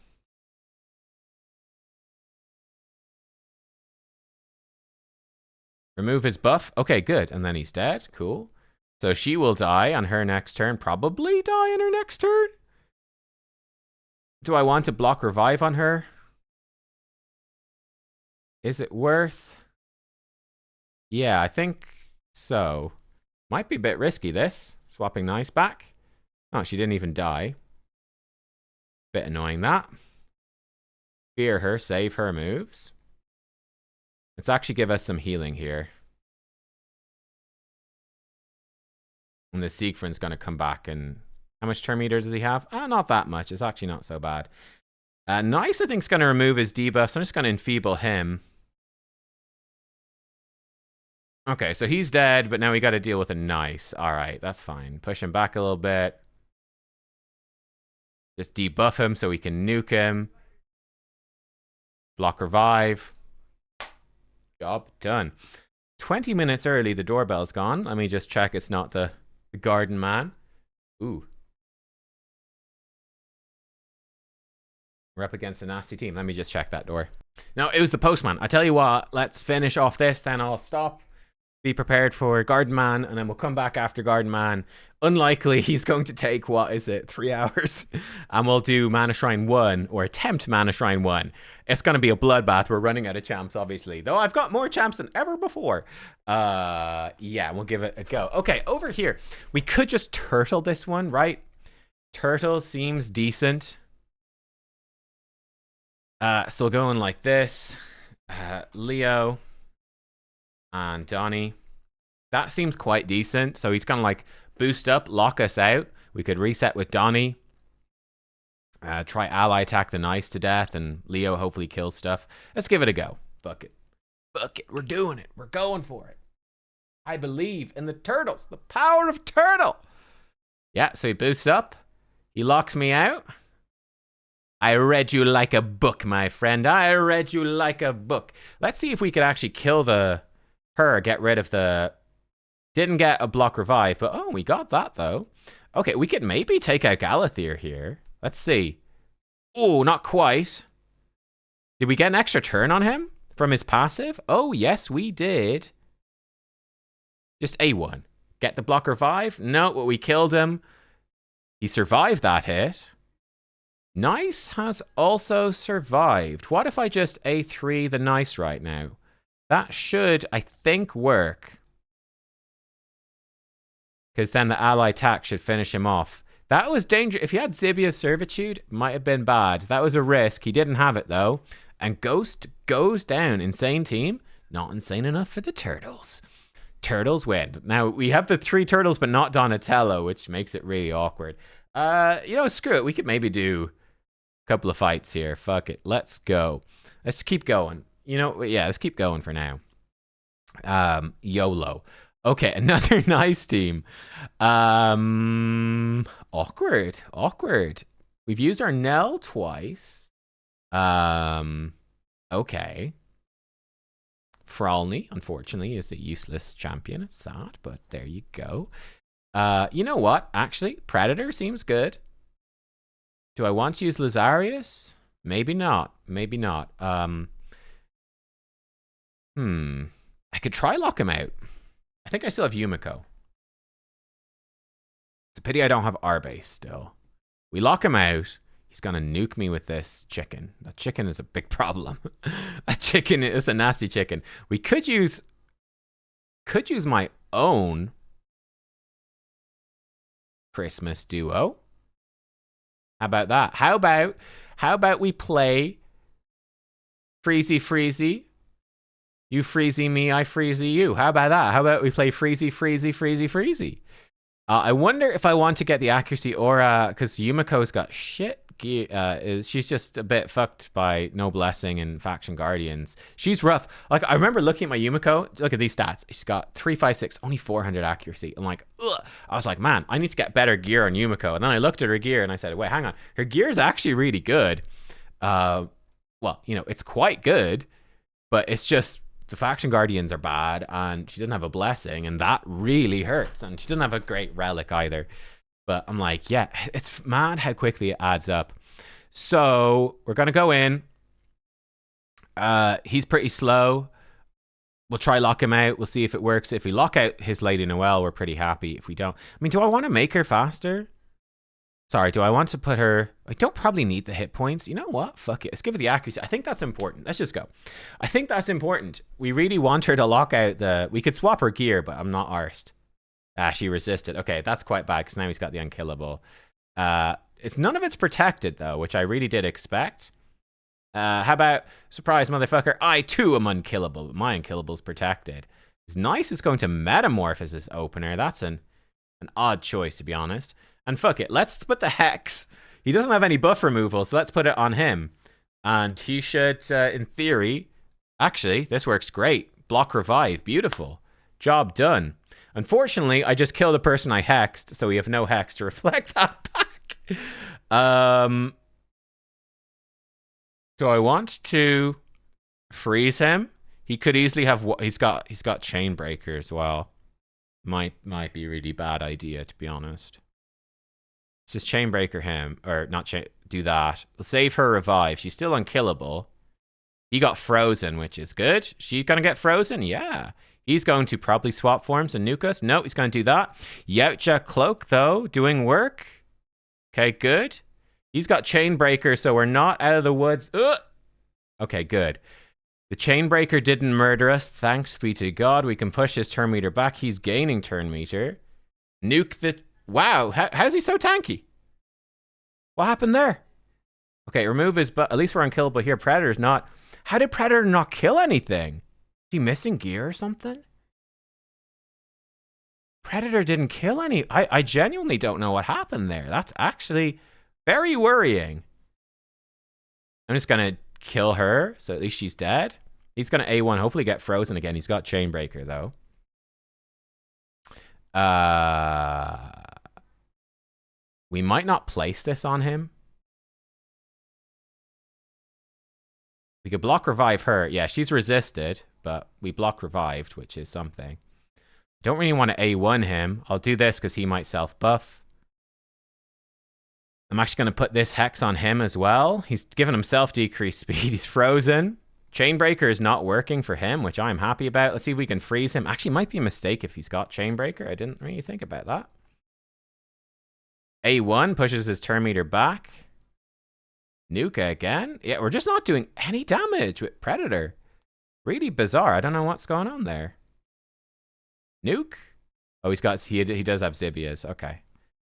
Remove his buff. Okay, good. And then he's dead. Cool. So she will die on her next turn. Probably die on her next turn. Do I want to block revive on her? Is it worth? Yeah, I think so. Might be a bit risky, this. Swapping Nice back. Oh, she didn't even die. Bit annoying, that. Fear her, save her moves. Let's actually give us some healing here. And the Siegfried's going to come back and... How much turn meter does he have? Not that much. It's actually not so bad. Nice, I think, is going to remove his debuff, so I'm just going to enfeeble him. Okay, so he's dead, but now we got to deal with a Nice. All right, that's fine. Push him back a little bit. Just debuff him so we can nuke him. Block revive. Job done. 20 minutes early, the doorbell's gone. Let me just check it's not the garden man. Ooh. We're up against a nasty team. Let me just check that door. No, it was the postman. I tell you what, let's finish off this, then I'll stop. Be prepared for Garden Man, and then we'll come back after Garden Man. Unlikely he's going to take, what is it, 3 hours? And we'll do Mana Shrine 1, or attempt Mana Shrine 1. It's going to be a bloodbath. We're running out of champs, obviously. Though I've got more champs than ever before. Yeah, we'll give it a go. Okay, over here. We could just turtle this one, right? Turtle seems decent. So going like this. Leo and Donnie. That seems quite decent. So he's gonna like boost up, lock us out. We could reset with Donnie. Try ally attack the nice to death, and Leo hopefully kills stuff. Let's give it a go. Fuck it. Fuck it. We're doing it. We're going for it. I believe in the turtles. The power of turtle. Yeah, so he boosts up. He locks me out. I read you like a book, my friend. I read you like a book. Let's see if we could actually kill her, get rid of the... Didn't get a block revive, but oh, we got that, though. Okay, we could maybe take out Galathir here. Let's see. Oh, not quite. Did we get an extra turn on him from his passive? Oh, yes, we did. Just A1. Get the block revive? No, but we killed him. He survived that hit. Nice has also survived. What if I just A3 the nice right now? That should, I think, work. Because then the ally attack should finish him off. That was dangerous. If he had Zibia's Servitude, it might have been bad. That was a risk. He didn't have it, though. And Ghost goes down. Insane team. Not insane enough for the Turtles. Turtles win. Now, we have the 3 Turtles, but not Donatello, which makes it really awkward. Screw it. We could maybe do a couple of fights here. Fuck it. Let's go. Let's keep going. Let's keep going for now. YOLO. Okay, another nice team. Awkward. We've used our Nell twice. Okay. Fralny, unfortunately, is a useless champion. It's sad, but there you go. You know what? Actually, Predator seems good. Do I want to use Lazarius? Maybe not. I could try lock him out. I think I still have Yumiko. It's a pity I don't have Arbase still. We lock him out. He's going to nuke me with this chicken. That chicken is a big problem. That chicken is a nasty chicken. We could use my own Christmas duo. How about that? How about we play Freezy? You freezy me, I freezy you. How about that? How about we play freezy? I wonder if I want to get the accuracy aura, because Yumiko's got shit. She's just a bit fucked by No Blessing and Faction Guardians. She's rough. Like, I remember looking at my Yumiko. Look at these stats. She's got 356, only 400 accuracy. I'm like, ugh. I was like, man, I need to get better gear on Yumiko. And then I looked at her gear and I said, wait, hang on. Her gear is actually really good. It's quite good, but it's just the Faction Guardians are bad, and she doesn't have a blessing, and that really hurts. And she doesn't have a great relic either. But I'm like, yeah, it's mad how quickly it adds up. So we're going to go in. He's pretty slow. We'll try lock him out. We'll see if it works. If we lock out his Lady Noelle, we're pretty happy. If we don't... I mean, do I want to make her faster? Sorry, do I want to put her... I don't probably need the hit points. You know what? Fuck it. Let's give her the accuracy. I think that's important. Let's just go. I think that's important. We really want her to lock out the... We could swap her gear, but I'm not arsed. She resisted. Okay, that's quite bad, because now he's got the unkillable. None of it's protected, though, which I really did expect. How about... Surprise, motherfucker. I, too, am unkillable, but my unkillable's protected. It's nice it's going to metamorph as this opener. That's an odd choice, to be honest. And fuck it, let's put the Hex. He doesn't have any buff removal, so let's put it on him. And he should, in theory... Actually, this works great. Block revive, beautiful. Job done. Unfortunately, I just killed the person I hexed, so we have no hex to reflect that back. So I want to freeze him. He could easily have... He's got Chainbreaker as well. Might be a really bad idea, to be honest. Let's just Chainbreaker him, or not do that. We'll save her revive. She's still unkillable. He got frozen, which is good. She's gonna get frozen? Yeah. He's going to probably swap forms and nuke us. No, he's gonna do that. Yautja Cloak, though, doing work. Okay, good. He's got Chainbreaker, so we're not out of the woods. Ugh. Okay, good. The Chainbreaker didn't murder us. Thanks be to God. We can push his turn meter back. He's gaining turn meter. Nuke the... Wow, how's he so tanky? What happened there? Okay, remove his... But at least we're unkillable here. Predator's not... How did Predator not kill anything? Is he missing gear or something? Predator didn't kill any. I genuinely don't know what happened there. That's actually very worrying. I'm just going to kill her, so at least she's dead. He's going to A1, hopefully get frozen again. He's got Chainbreaker, though. We might not place this on him. We could block revive her. Yeah, she's resisted, but we block revived, which is something. Don't really want to A1 him. I'll do this because he might self-buff. I'm actually going to put this Hex on him as well. He's given himself decreased speed. He's frozen. Chainbreaker is not working for him, which I'm happy about. Let's see if we can freeze him. Actually, might be a mistake if he's got Chainbreaker. I didn't really think about that. A1 pushes his turn meter back. Nuka again. Yeah, we're just not doing any damage with Predator. Really bizarre. I don't know what's going on there. Nuke? Oh, he does have Zibias. Okay.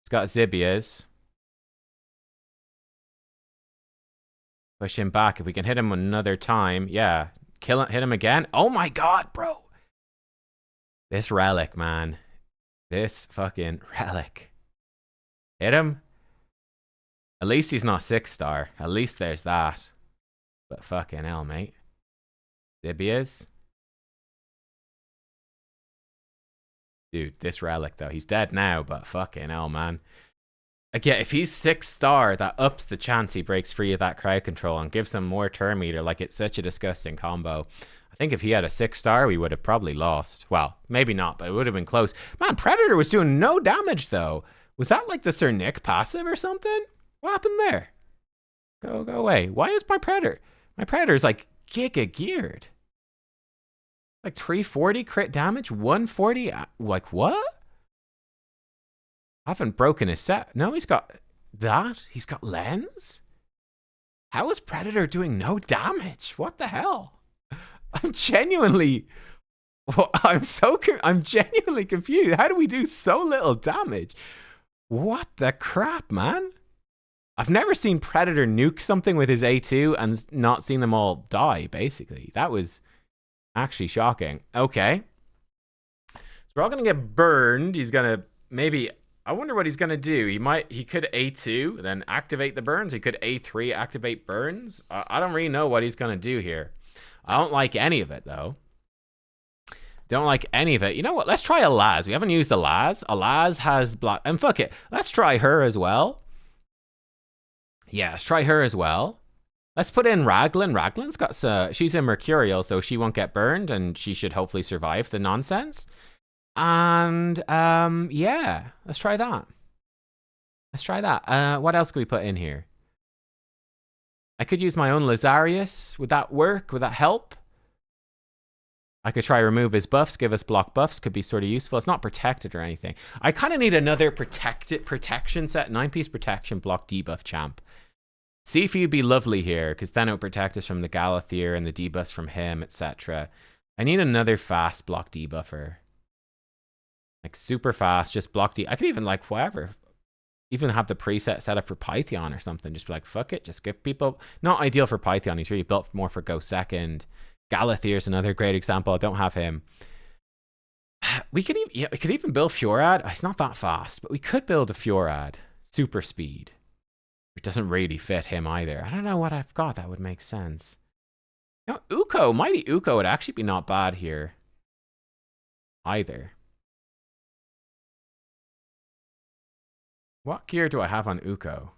He's got Zibias. Push him back. If we can hit him another time. Yeah. Kill him. Hit him again. Oh my god, bro. This relic, man. This fucking relic. Hit him. At least he's not 6-star. At least there's that. But fucking hell, mate. Zibias. Dude, this relic, though. He's dead now, but fucking hell, man. Again, if he's 6-star, that ups the chance he breaks free of that crowd control and gives him more turn meter. Like, it's such a disgusting combo. I think if he had a 6-star, we would have probably lost. Well, maybe not, but it would have been close. Man, Predator was doing no damage, though. Was that like the Sir Nick passive or something? What happened there? Go away. Why is my Predator? My Predator's like giga geared. Like 340 crit damage, 140. Like what? I haven't broken his set. No, he's got that. He's got lens. How is Predator doing no damage? What the hell? I'm genuinely. I'm genuinely confused. How do we do so little damage? What the crap, man? I've never seen Predator nuke something with his A2 and not seen them all die, basically. That was actually shocking. Okay. So we're all going to get burned. He's going to maybe... I wonder what he's going to do. He could A2, then activate the burns. He could A3, activate burns. I don't really know what he's going to do here. I don't like any of it, though. Don't like any of it. You know what? Let's try a Laz. We haven't used a Laz. A Laz has block... And fuck it. Let's try her as well. Yeah, let's try her as well. Let's put in Raglan. Raglan's got... she's a Mercurial, so she won't get burned, and she should hopefully survive the nonsense. And, yeah. Let's try that. Let's try that. What else can we put in here? I could use my own Lazarius. Would that work? Would that help? I could try remove his buffs, give us block buffs. Could be sort of useful. It's not protected or anything. I kind of need another protection set. 9-piece protection, block debuff champ. See if you'd be lovely here, because then it would protect us from the Galathier and the debuffs from him, etc. I need another fast block debuffer. Like super fast, just block I could even like whatever. Even have the preset set up for Python or something. Just be like, fuck it. Just give people... Not ideal for Python. He's really built more for Go Second. Galathier's another great example. I don't have him. We could even build Fjorad. It's not that fast, but we could build a Fjorad. Super speed. It doesn't really fit him either. I don't know what I've got that would make sense. You know, Uko, Mighty Uko would actually be not bad here. Either. What gear do I have on Uko?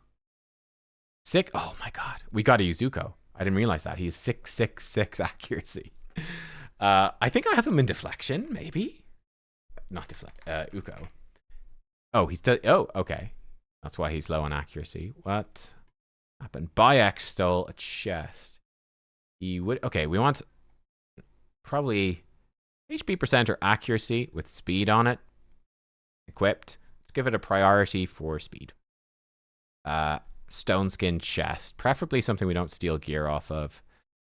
Sick. Oh my god. We got to use Uko. I didn't realize that. He's 666 accuracy. I think I have him in deflection, maybe? Not deflect. Uko. Oh, oh, okay. That's why he's low on accuracy. What happened? Bayek stole a chest. He would... Okay, we want probably HP percent or accuracy with speed on it. Equipped. Let's give it a priority for speed. Stone skin chest. Preferably something we don't steal gear off of.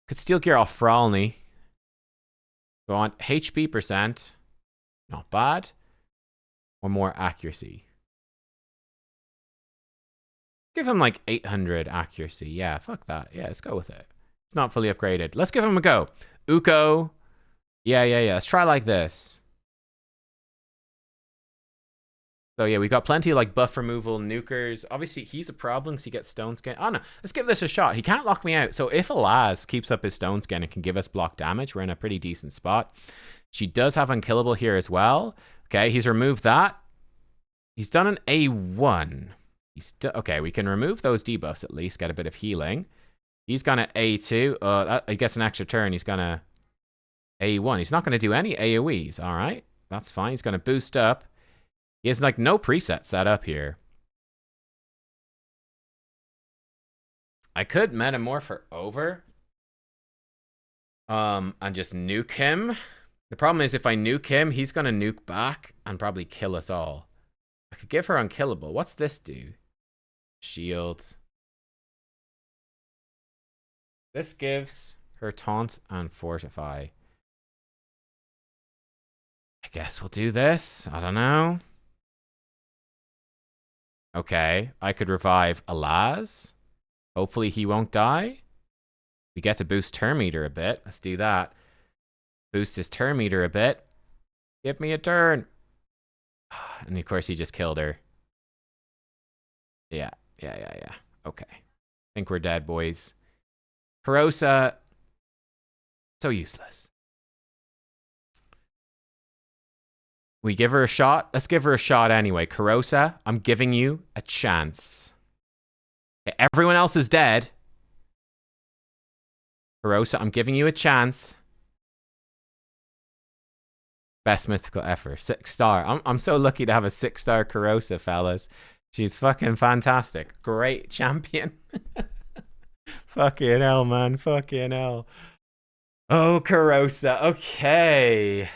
Could steal gear off Fralny. Go on. HP percent. Not bad. Or more accuracy. Give him like 800 accuracy. Yeah, fuck that. Yeah, let's go with it. It's not fully upgraded. Let's give him a go. Uko. Yeah. Let's try like this. So yeah, we got plenty of like buff removal, nukers. Obviously, he's a problem because he gets stone skin. Oh no, let's give this a shot. He can't lock me out. So if Alaz keeps up his stone skin and can give us block damage, we're in a pretty decent spot. She does have unkillable here as well. Okay, he's removed that. He's done an A1. Okay, we can remove those debuffs at least, get a bit of healing. He's gonna A2. He gets an extra turn. He's gonna A1. He's not gonna do any AoEs. All right, that's fine. He's gonna boost up. He has like no preset set up here. I could metamorph her over. And just nuke him. The problem is if I nuke him, he's gonna nuke back and probably kill us all. I could give her unkillable. What's this do? Shield. This gives her taunt and fortify. I guess we'll do this. I don't know. Okay, I could revive Alaz. Hopefully he won't die. We get to boost turn meter a bit. Let's do that. Boost his turn meter a bit. Give me a turn. And of course he just killed her. Yeah. Okay. I think we're dead, boys. Karosa. So useless. We give her a shot. Let's give her a shot anyway. Karosa, I'm giving you a chance. Okay, everyone else is dead. Karosa, I'm giving you a chance. Best mythical ever. 6-star. I'm so lucky to have a 6-star Karosa, fellas. She's fucking fantastic. Great champion. Fucking hell, man. Fucking hell. Oh, Karosa. Okay.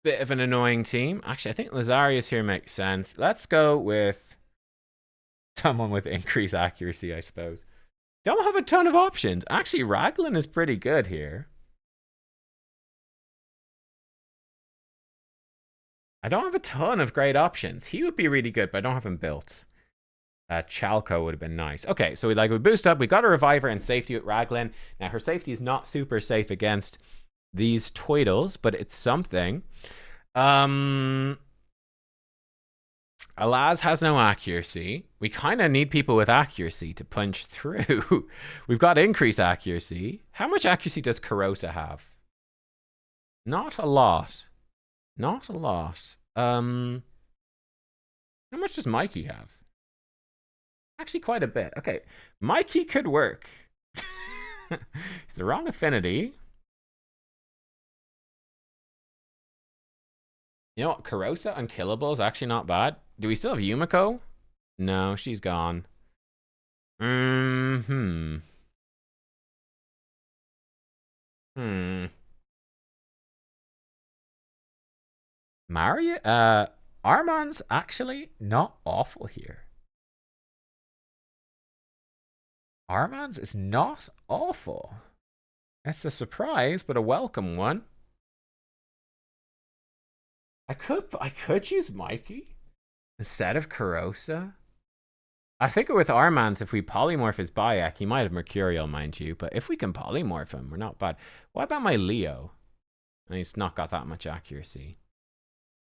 Bit of an annoying team. Actually, I think Lazarius here makes sense. Let's go with someone with increased accuracy, I suppose. Don't have a ton of options. Actually, Raglan is pretty good here. I don't have a ton of great options. He would be really good, but I don't have him built. Chalco would have been nice. Okay, so we boost up. We got a reviver and safety with Raglan. Now, her safety is not super safe against these Toidles, but it's something. Alaz has no accuracy. We kind of need people with accuracy to punch through. We've got increased accuracy. How much accuracy does Karosa have? Not a lot. Not a lot. How much does Mikey have? Actually, quite a bit. Okay, Mikey could work. It's the wrong affinity. You know what? Karosa unkillable is actually not bad. Do we still have Yumiko? No, she's gone. Mario? Armand's actually not awful here. Armand's is not awful. That's a surprise, but a welcome one. I could use Mikey instead of Karosa. I think with Armand's, if we polymorph his Bayek, he might have Mercurial, mind you. But if we can polymorph him, we're not bad. What about my Leo? And he's not got that much accuracy.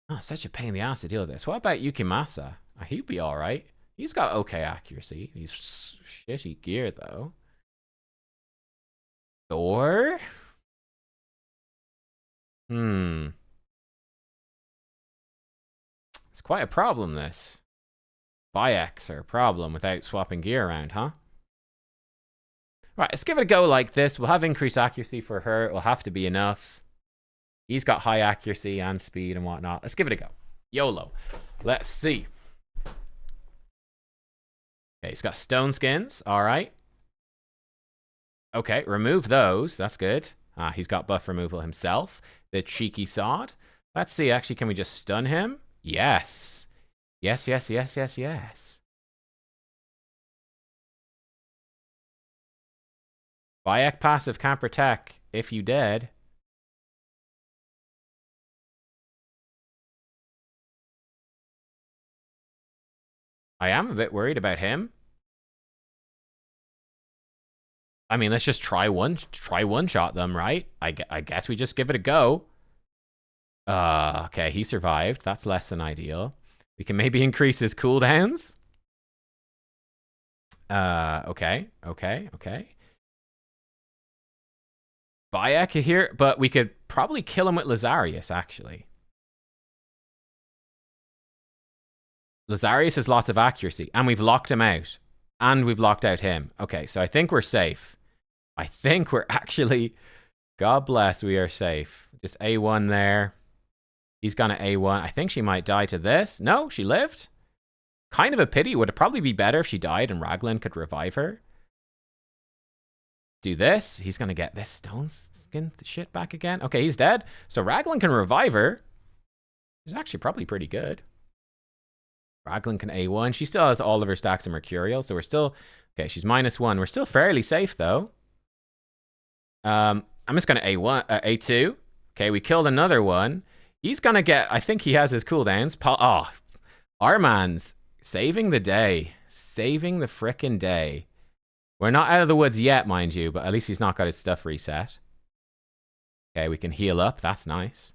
Oh, such a pain in the ass to deal with this. What about Yukimasa? He'd be alright. He's got okay accuracy. He's shitty gear, though. Thor? It's quite a problem, this. Bayeks are a problem without swapping gear around, huh? Right, let's give it a go like this. We'll have increased accuracy for her. It'll have to be enough. He's got high accuracy and speed and whatnot. Let's give it a go. YOLO. Let's see. Okay, he's got stone skins. All right. Okay, remove those. That's good. He's got buff removal himself. The cheeky sod. Let's see. Actually, can we just stun him? Yes. Yes. Bayek passive can't protect if you dead. I am a bit worried about him. I mean, let's just try one shot them, right? I guess we just give it a go. Okay, he survived. That's less than ideal. We can maybe increase his cooldowns. Okay. Bayek here, but we could probably kill him with Lazarius, actually. Lazarius has lots of accuracy, and we've locked him out. And we've locked out him. Okay, so I think we're safe. I think we're actually... God bless, we are safe. Just A1 there. He's gonna A1. I think she might die to this. No, she lived. Kind of a pity. Would it probably be better if she died and Raglan could revive her? Do this. He's gonna get this stone skin shit back again. Okay, he's dead. So Raglan can revive her. He's actually probably pretty good. Raglan can A1. She still has all of her stacks of Mercurial, so we're still... Okay, she's -1. We're still fairly safe, though. I'm just going to A1, A2. Okay, we killed another one. He's going to get... I think he has his cooldowns. Arman's saving the day. Saving the frickin' day. We're not out of the woods yet, mind you, but at least he's not got his stuff reset. Okay, we can heal up. That's nice.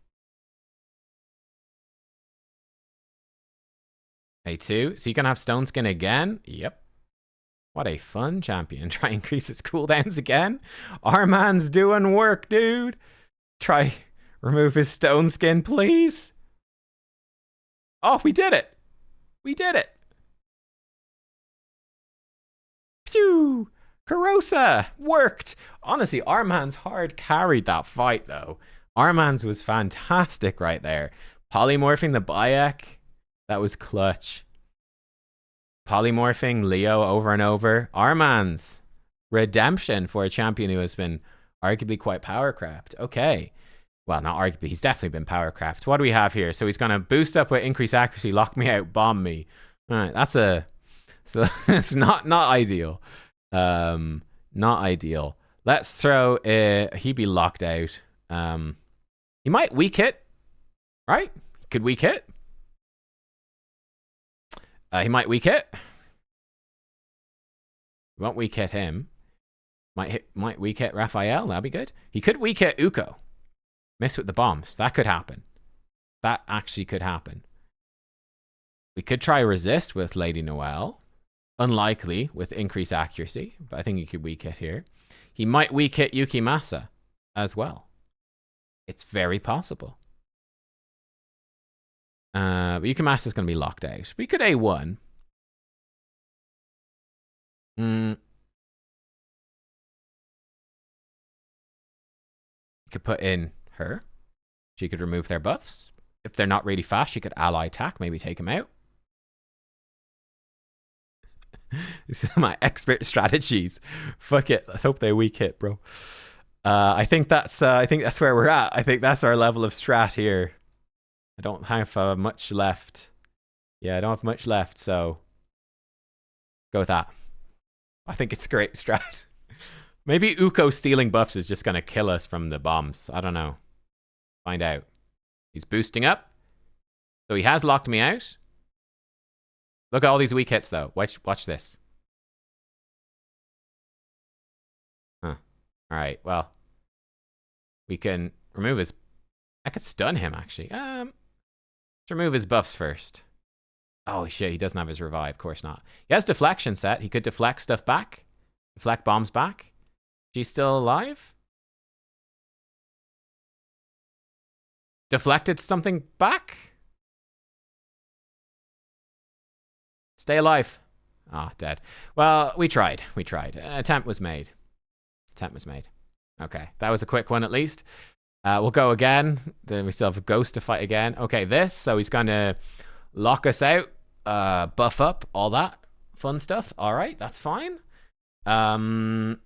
A2. So you can have Stone Skin again? Yep. What a fun champion. Try increase his cooldowns again. Our man's doing work, dude. Try remove his Stone Skin, please. Oh, we did it. We did it. Phew. Karosa. Worked. Honestly, our man's hard carried that fight, though. Our man's was fantastic right there. Polymorphing the Bayek. That was clutch. Polymorphing Leo over and over. Arman's redemption for a champion who has been arguably quite powercraft. Okay. Well, not arguably. He's definitely been powercraft. What do we have here? So he's going to boost up with increased accuracy, lock me out, bomb me. All right, that's a... So it's not ideal. Not ideal. Let's throw... he'd be locked out. He might weak hit. Right? Could weak hit. He might weak hit. Won't weak hit him. Might weak hit Raphael. That'd be good. He could weak hit Uko. Miss with the bombs. That could happen. That actually could happen. We could try resist with Lady Noelle. Unlikely with increased accuracy, but I think he could weak hit here. He might weak hit Yukimasa as well. It's very possible. But Yukimasa is going to be locked out. We could A1. You could put in her. She could remove their buffs. If they're not really fast, she could ally attack, maybe take him out. These are my expert strategies. Fuck it. Let's hope they weak hit, bro. I think that's where we're at. I think that's our level of strat here. I don't have much left. Yeah, I don't have much left, so go with that. I think it's a great strat. Maybe Uko stealing buffs is just going to kill us from the bombs. I don't know. Find out. He's boosting up. So he has locked me out. Look at all these weak hits, though. Watch this. Huh. All right, well. We can remove his... I could stun him, actually. Let's remove his buffs first. Oh, shit, he doesn't have his revive. Of course not. He has deflection set. He could deflect stuff back. Deflect bombs back. She's still alive? Deflected something back? Stay alive. Ah, dead. Well, we tried. We tried. An attempt was made. Attempt was made. Okay, that was a quick one at least. We'll go again. Then we still have a ghost to fight again. Okay, this. So he's going to lock us out, buff up, all that fun stuff. All right, that's fine. Again,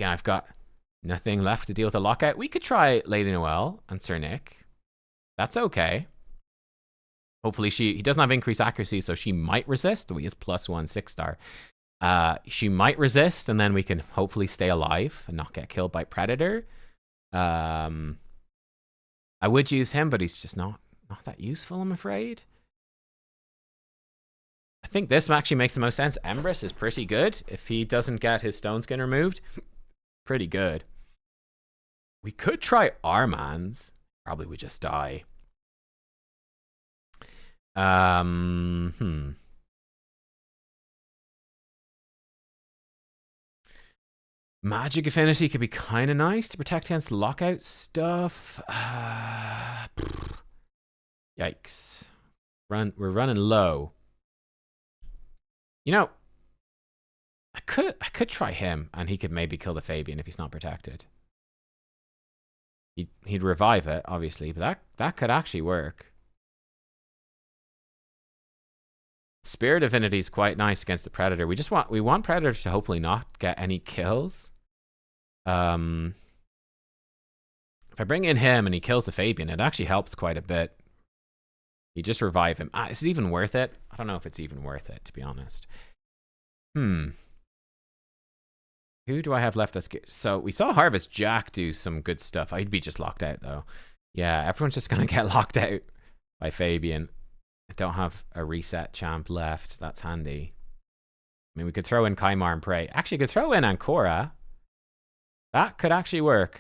I've got nothing left to deal with the lockout. We could try Lady Noelle and Sir Nick. That's okay. Hopefully he doesn't have increased accuracy, so she might resist. He is +1 6-star. She might resist, and then we can hopefully stay alive and not get killed by Predator. I would use him, but he's just not that useful, I'm afraid. I think this actually makes the most sense. Empress is pretty good. If he doesn't get his Stone Skin removed, pretty good. We could try Arman's. Probably would just die. Hmm. Magic Affinity could be kind of nice to protect against lockout stuff. Yikes. We're running low. You know, I could try him, and he could maybe kill the Fabian if he's not protected. He'd revive it, obviously, but that could actually work. Spirit Divinity is quite nice against the Predator. We want Predator to hopefully not get any kills. If I bring in him and he kills the Fabian, it actually helps quite a bit. You just revive him. Is it even worth it? I don't know if it's even worth it, to be honest. Who do I have left that's good? So we saw Harvest Jack do some good stuff. I'd be just locked out, though. Yeah, everyone's just going to get locked out by Fabian. I don't have a reset champ left. That's handy. I mean, we could throw in Kaimar and Prey. Actually, could throw in Ancora. That could actually work.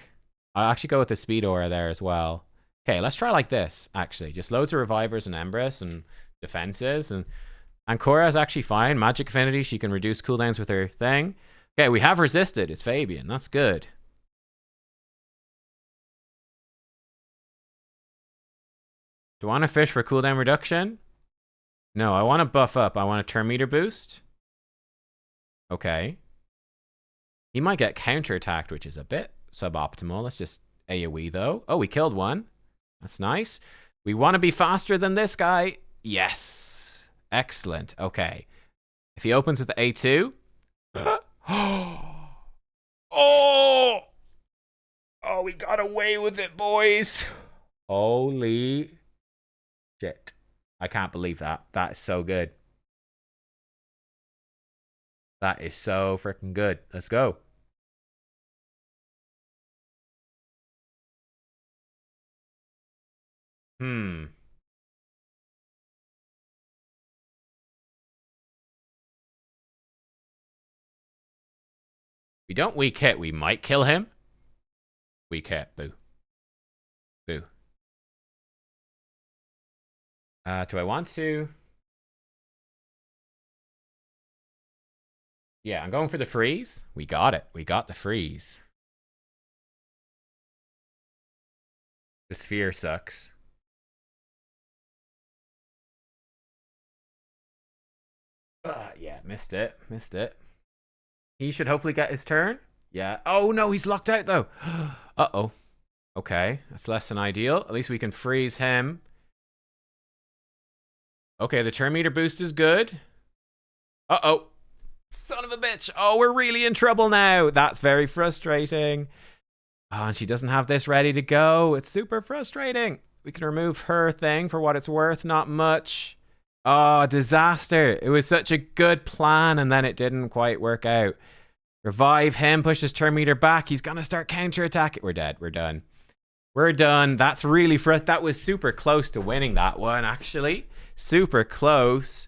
I'll actually go with the Speed Aura there as well. Okay, let's try like this, actually. Just loads of Revivers and Embrace and defenses. And Ancora is actually fine. Magic Affinity, she can reduce cooldowns with her thing. Okay, we have resisted. It's Fabian. That's good. Do I want to fish for cooldown reduction? No, I want to buff up. I want a turn meter boost. Okay. He might get counterattacked, which is a bit suboptimal. Let's just AoE, though. Oh, we killed one. That's nice. We want to be faster than this guy. Yes. Excellent. Okay. If he opens with the A2. Oh! Oh, we got away with it, boys. Holy shit. I can't believe that. That is so good. That is so freaking good. Let's go. We don't weak hit. We might kill him. Weak hit. Boo. Boo. Do I want to? Yeah, I'm going for the freeze. We got it. We got the freeze. The sphere sucks. Yeah, missed it. Missed it. He should hopefully get his turn. Yeah. Oh, no, he's locked out, though. Uh-oh. Okay, that's less than ideal. At least we can freeze him. Okay, the turn meter boost is good. Uh-oh. Son of a bitch. Oh, we're really in trouble now. That's very frustrating. Oh, and she doesn't have this ready to go. It's super frustrating. We can remove her thing for what it's worth. Not much. Oh, disaster. It was such a good plan, and then it didn't quite work out. Revive him, push his turn meter back. He's going to start counterattacking. We're dead. We're done. We're done. That's really that was super close to winning that one, actually. Super close.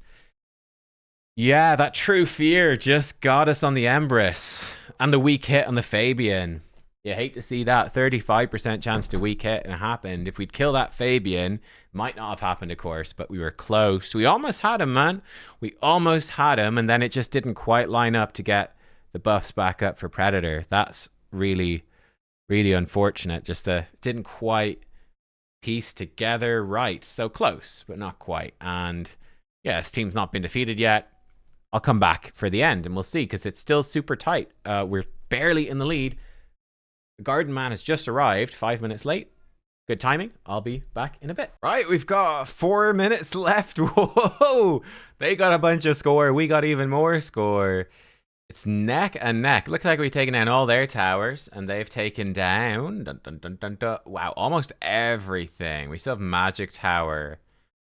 Yeah, that True Fear just got us on the Empress. And the weak hit on the Fabian. You hate to see that. 35% chance to weak hit, and it happened. If we'd kill that Fabian, might not have happened, of course, but we were close. We almost had him, man. We almost had him, and then it just didn't quite line up to get the buffs back up for Predator. That's really, really unfortunate. Just didn't quite piece together right. So close, but not quite. And yeah, this team's not been defeated yet. I'll come back for the end, and we'll see, because it's still super tight. We're barely in the lead. The Garden Man has just arrived, 5 minutes late. Good timing. I'll be back in a bit. Right, we've got 4 minutes left. Whoa! They got a bunch of score. We got even more score. It's neck and neck. Looks like we've taken down all their towers, and they've taken down... Dun, dun, dun, dun, dun. Wow, almost everything. We still have Magic Tower,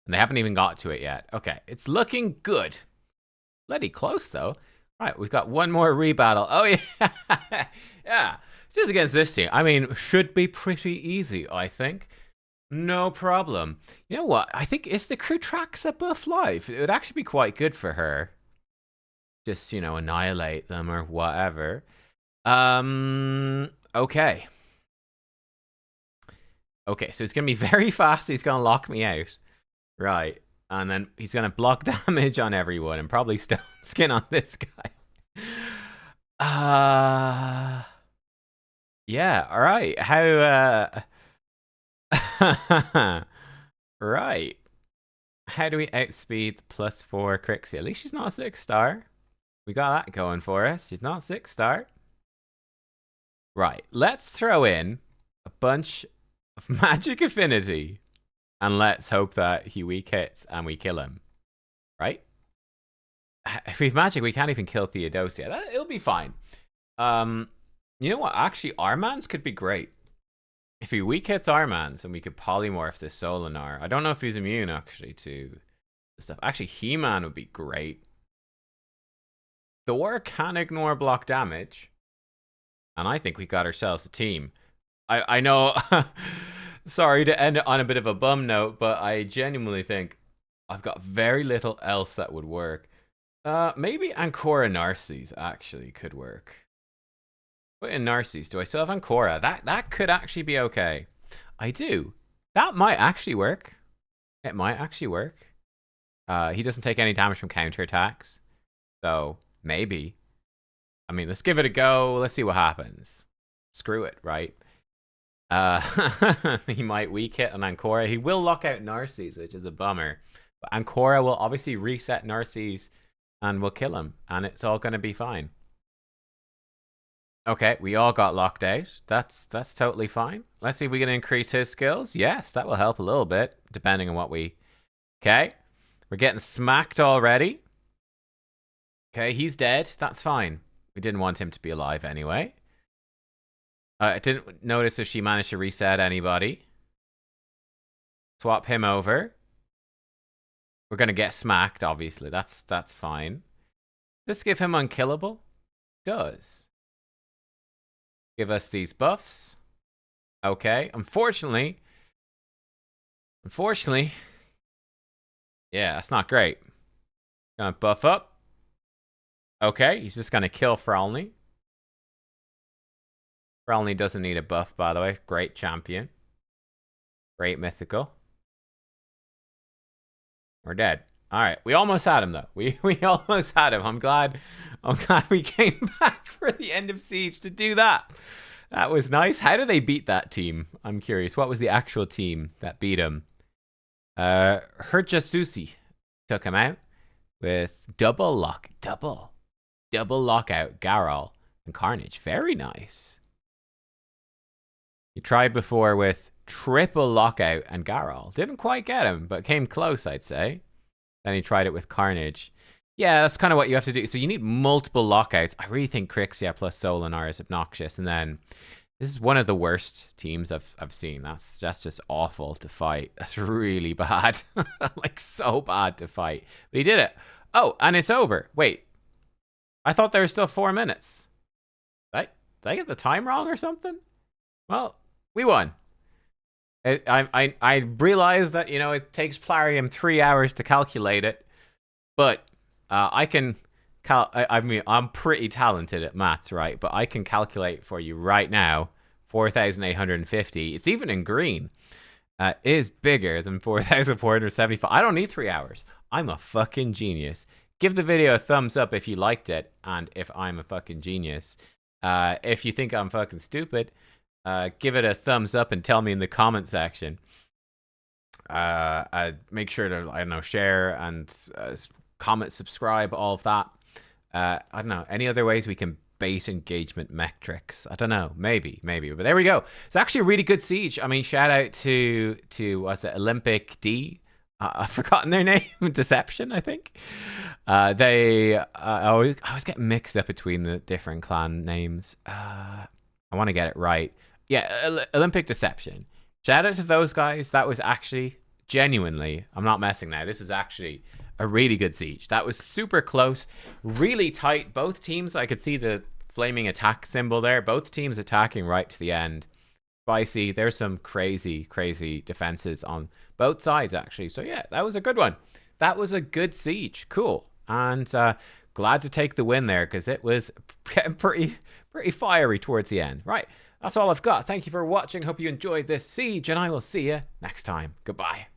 and they haven't even got to it yet. Okay, it's looking good. Bloody close, though. Right, we've got one more rebattle. Oh, yeah. Yeah. Just against this team. I mean, should be pretty easy, I think. No problem. You know what? I think, is the Crew Traxa buff live? It would actually be quite good for her. Just, you know, annihilate them or whatever. Okay. Okay, so it's going to be very fast. He's going to lock me out. Right. And then he's going to block damage on everyone and probably stone skin on this guy. Yeah, all right. How, right. How do we outspeed the +4 Crixie? At least she's not a 6-star. We got that going for us. She's not 6-star. Right. Let's throw in a bunch of magic affinity. And let's hope that he weak hits and we kill him. Right? If we've magic, we can't even kill Theodosia. It'll be fine. You know what? Actually, Armans could be great. If he weak hits Armans, and we could polymorph this Solinar. I don't know if he's immune, actually, to the stuff. Actually, He-Man would be great. Thor can ignore block damage. And I think we got ourselves a team. I know... Sorry to end it on a bit of a bum note, but I genuinely think I've got very little else that would work. Maybe Ancora Narcissus actually could work. Put in Narcissus. Do I still have Ancora? That could actually be okay. I do. That might actually work. It might actually work. He doesn't take any damage from counterattacks. So, maybe. I mean, let's give it a go. Let's see what happens. Screw it, right? He might weak hit on Ancora. He will lock out Narcissus, which is a bummer. But Ancora will obviously reset Narcissus and will kill him. And it's all going to be fine. Okay, we all got locked out. That's totally fine. Let's see if we can increase his skills. Yes, that will help a little bit, depending on what we... Okay, we're getting smacked already. Okay, he's dead. That's fine. We didn't want him to be alive anyway. I didn't notice if she managed to reset anybody. Swap him over. We're going to get smacked, obviously. That's fine. Let's give him unkillable. Does. Give us these buffs. Okay. Unfortunately. Yeah, that's not great. Gonna buff up. Okay, he's just gonna kill Frolny. Frolny doesn't need a buff, by the way. Great champion. Great mythical. We're dead. All right, we almost had him though. We almost had him. I'm glad we came back for the end of Siege to do that. That was nice. How did they beat that team? I'm curious. What was the actual team that beat him? Herjasusi took him out with double lockout Garol and Carnage. Very nice. He tried before with triple lockout and Garol. Didn't quite get him, but came close, I'd say. Then he tried it with Carnage. Yeah, that's kind of what you have to do. So you need multiple lockouts. I really think Crixia plus Solinar is obnoxious. And then this is one of the worst teams I've seen. That's just awful to fight. That's really bad. Like, so bad to fight. But he did it. Oh, and it's over. Wait. I thought there were still 4 minutes. Did I get the time wrong or something? Well, we won. I realized that, you know, it takes Plarium 3 hours to calculate it, but I can I mean, I'm pretty talented at maths, right? But I can calculate for you right now 4,850. It's even in green. Is bigger than 4,475. I don't need 3 hours. I'm a fucking genius. Give the video a thumbs up if you liked it, and if I'm a fucking genius. If you think I'm fucking stupid, give it a thumbs up and tell me in the comment section. Make sure to, I don't know, share and comment, subscribe, all of that. I don't know, any other ways we can bait engagement metrics? I don't know, maybe, but there we go. It's actually a really good siege. I mean, shout out to what's it, Olympic D. I've forgotten their name. Deception, I think. I always get mixed up between the different clan names. I want to get it right. Yeah, Olympic Deception. Shout out to those guys. That was actually genuinely, I'm not messing now, this was actually a really good siege. That was super close, really tight. Both teams, I could see the flaming attack symbol there. Both teams attacking right to the end. Spicy. There's some crazy defenses on both sides, actually. So yeah, that was a good one. That was a good siege. Cool. And glad to take the win there, because it was pretty fiery towards the end. Right. That's all I've got. Thank you for watching. Hope you enjoyed this siege, and I will see you next time. Goodbye.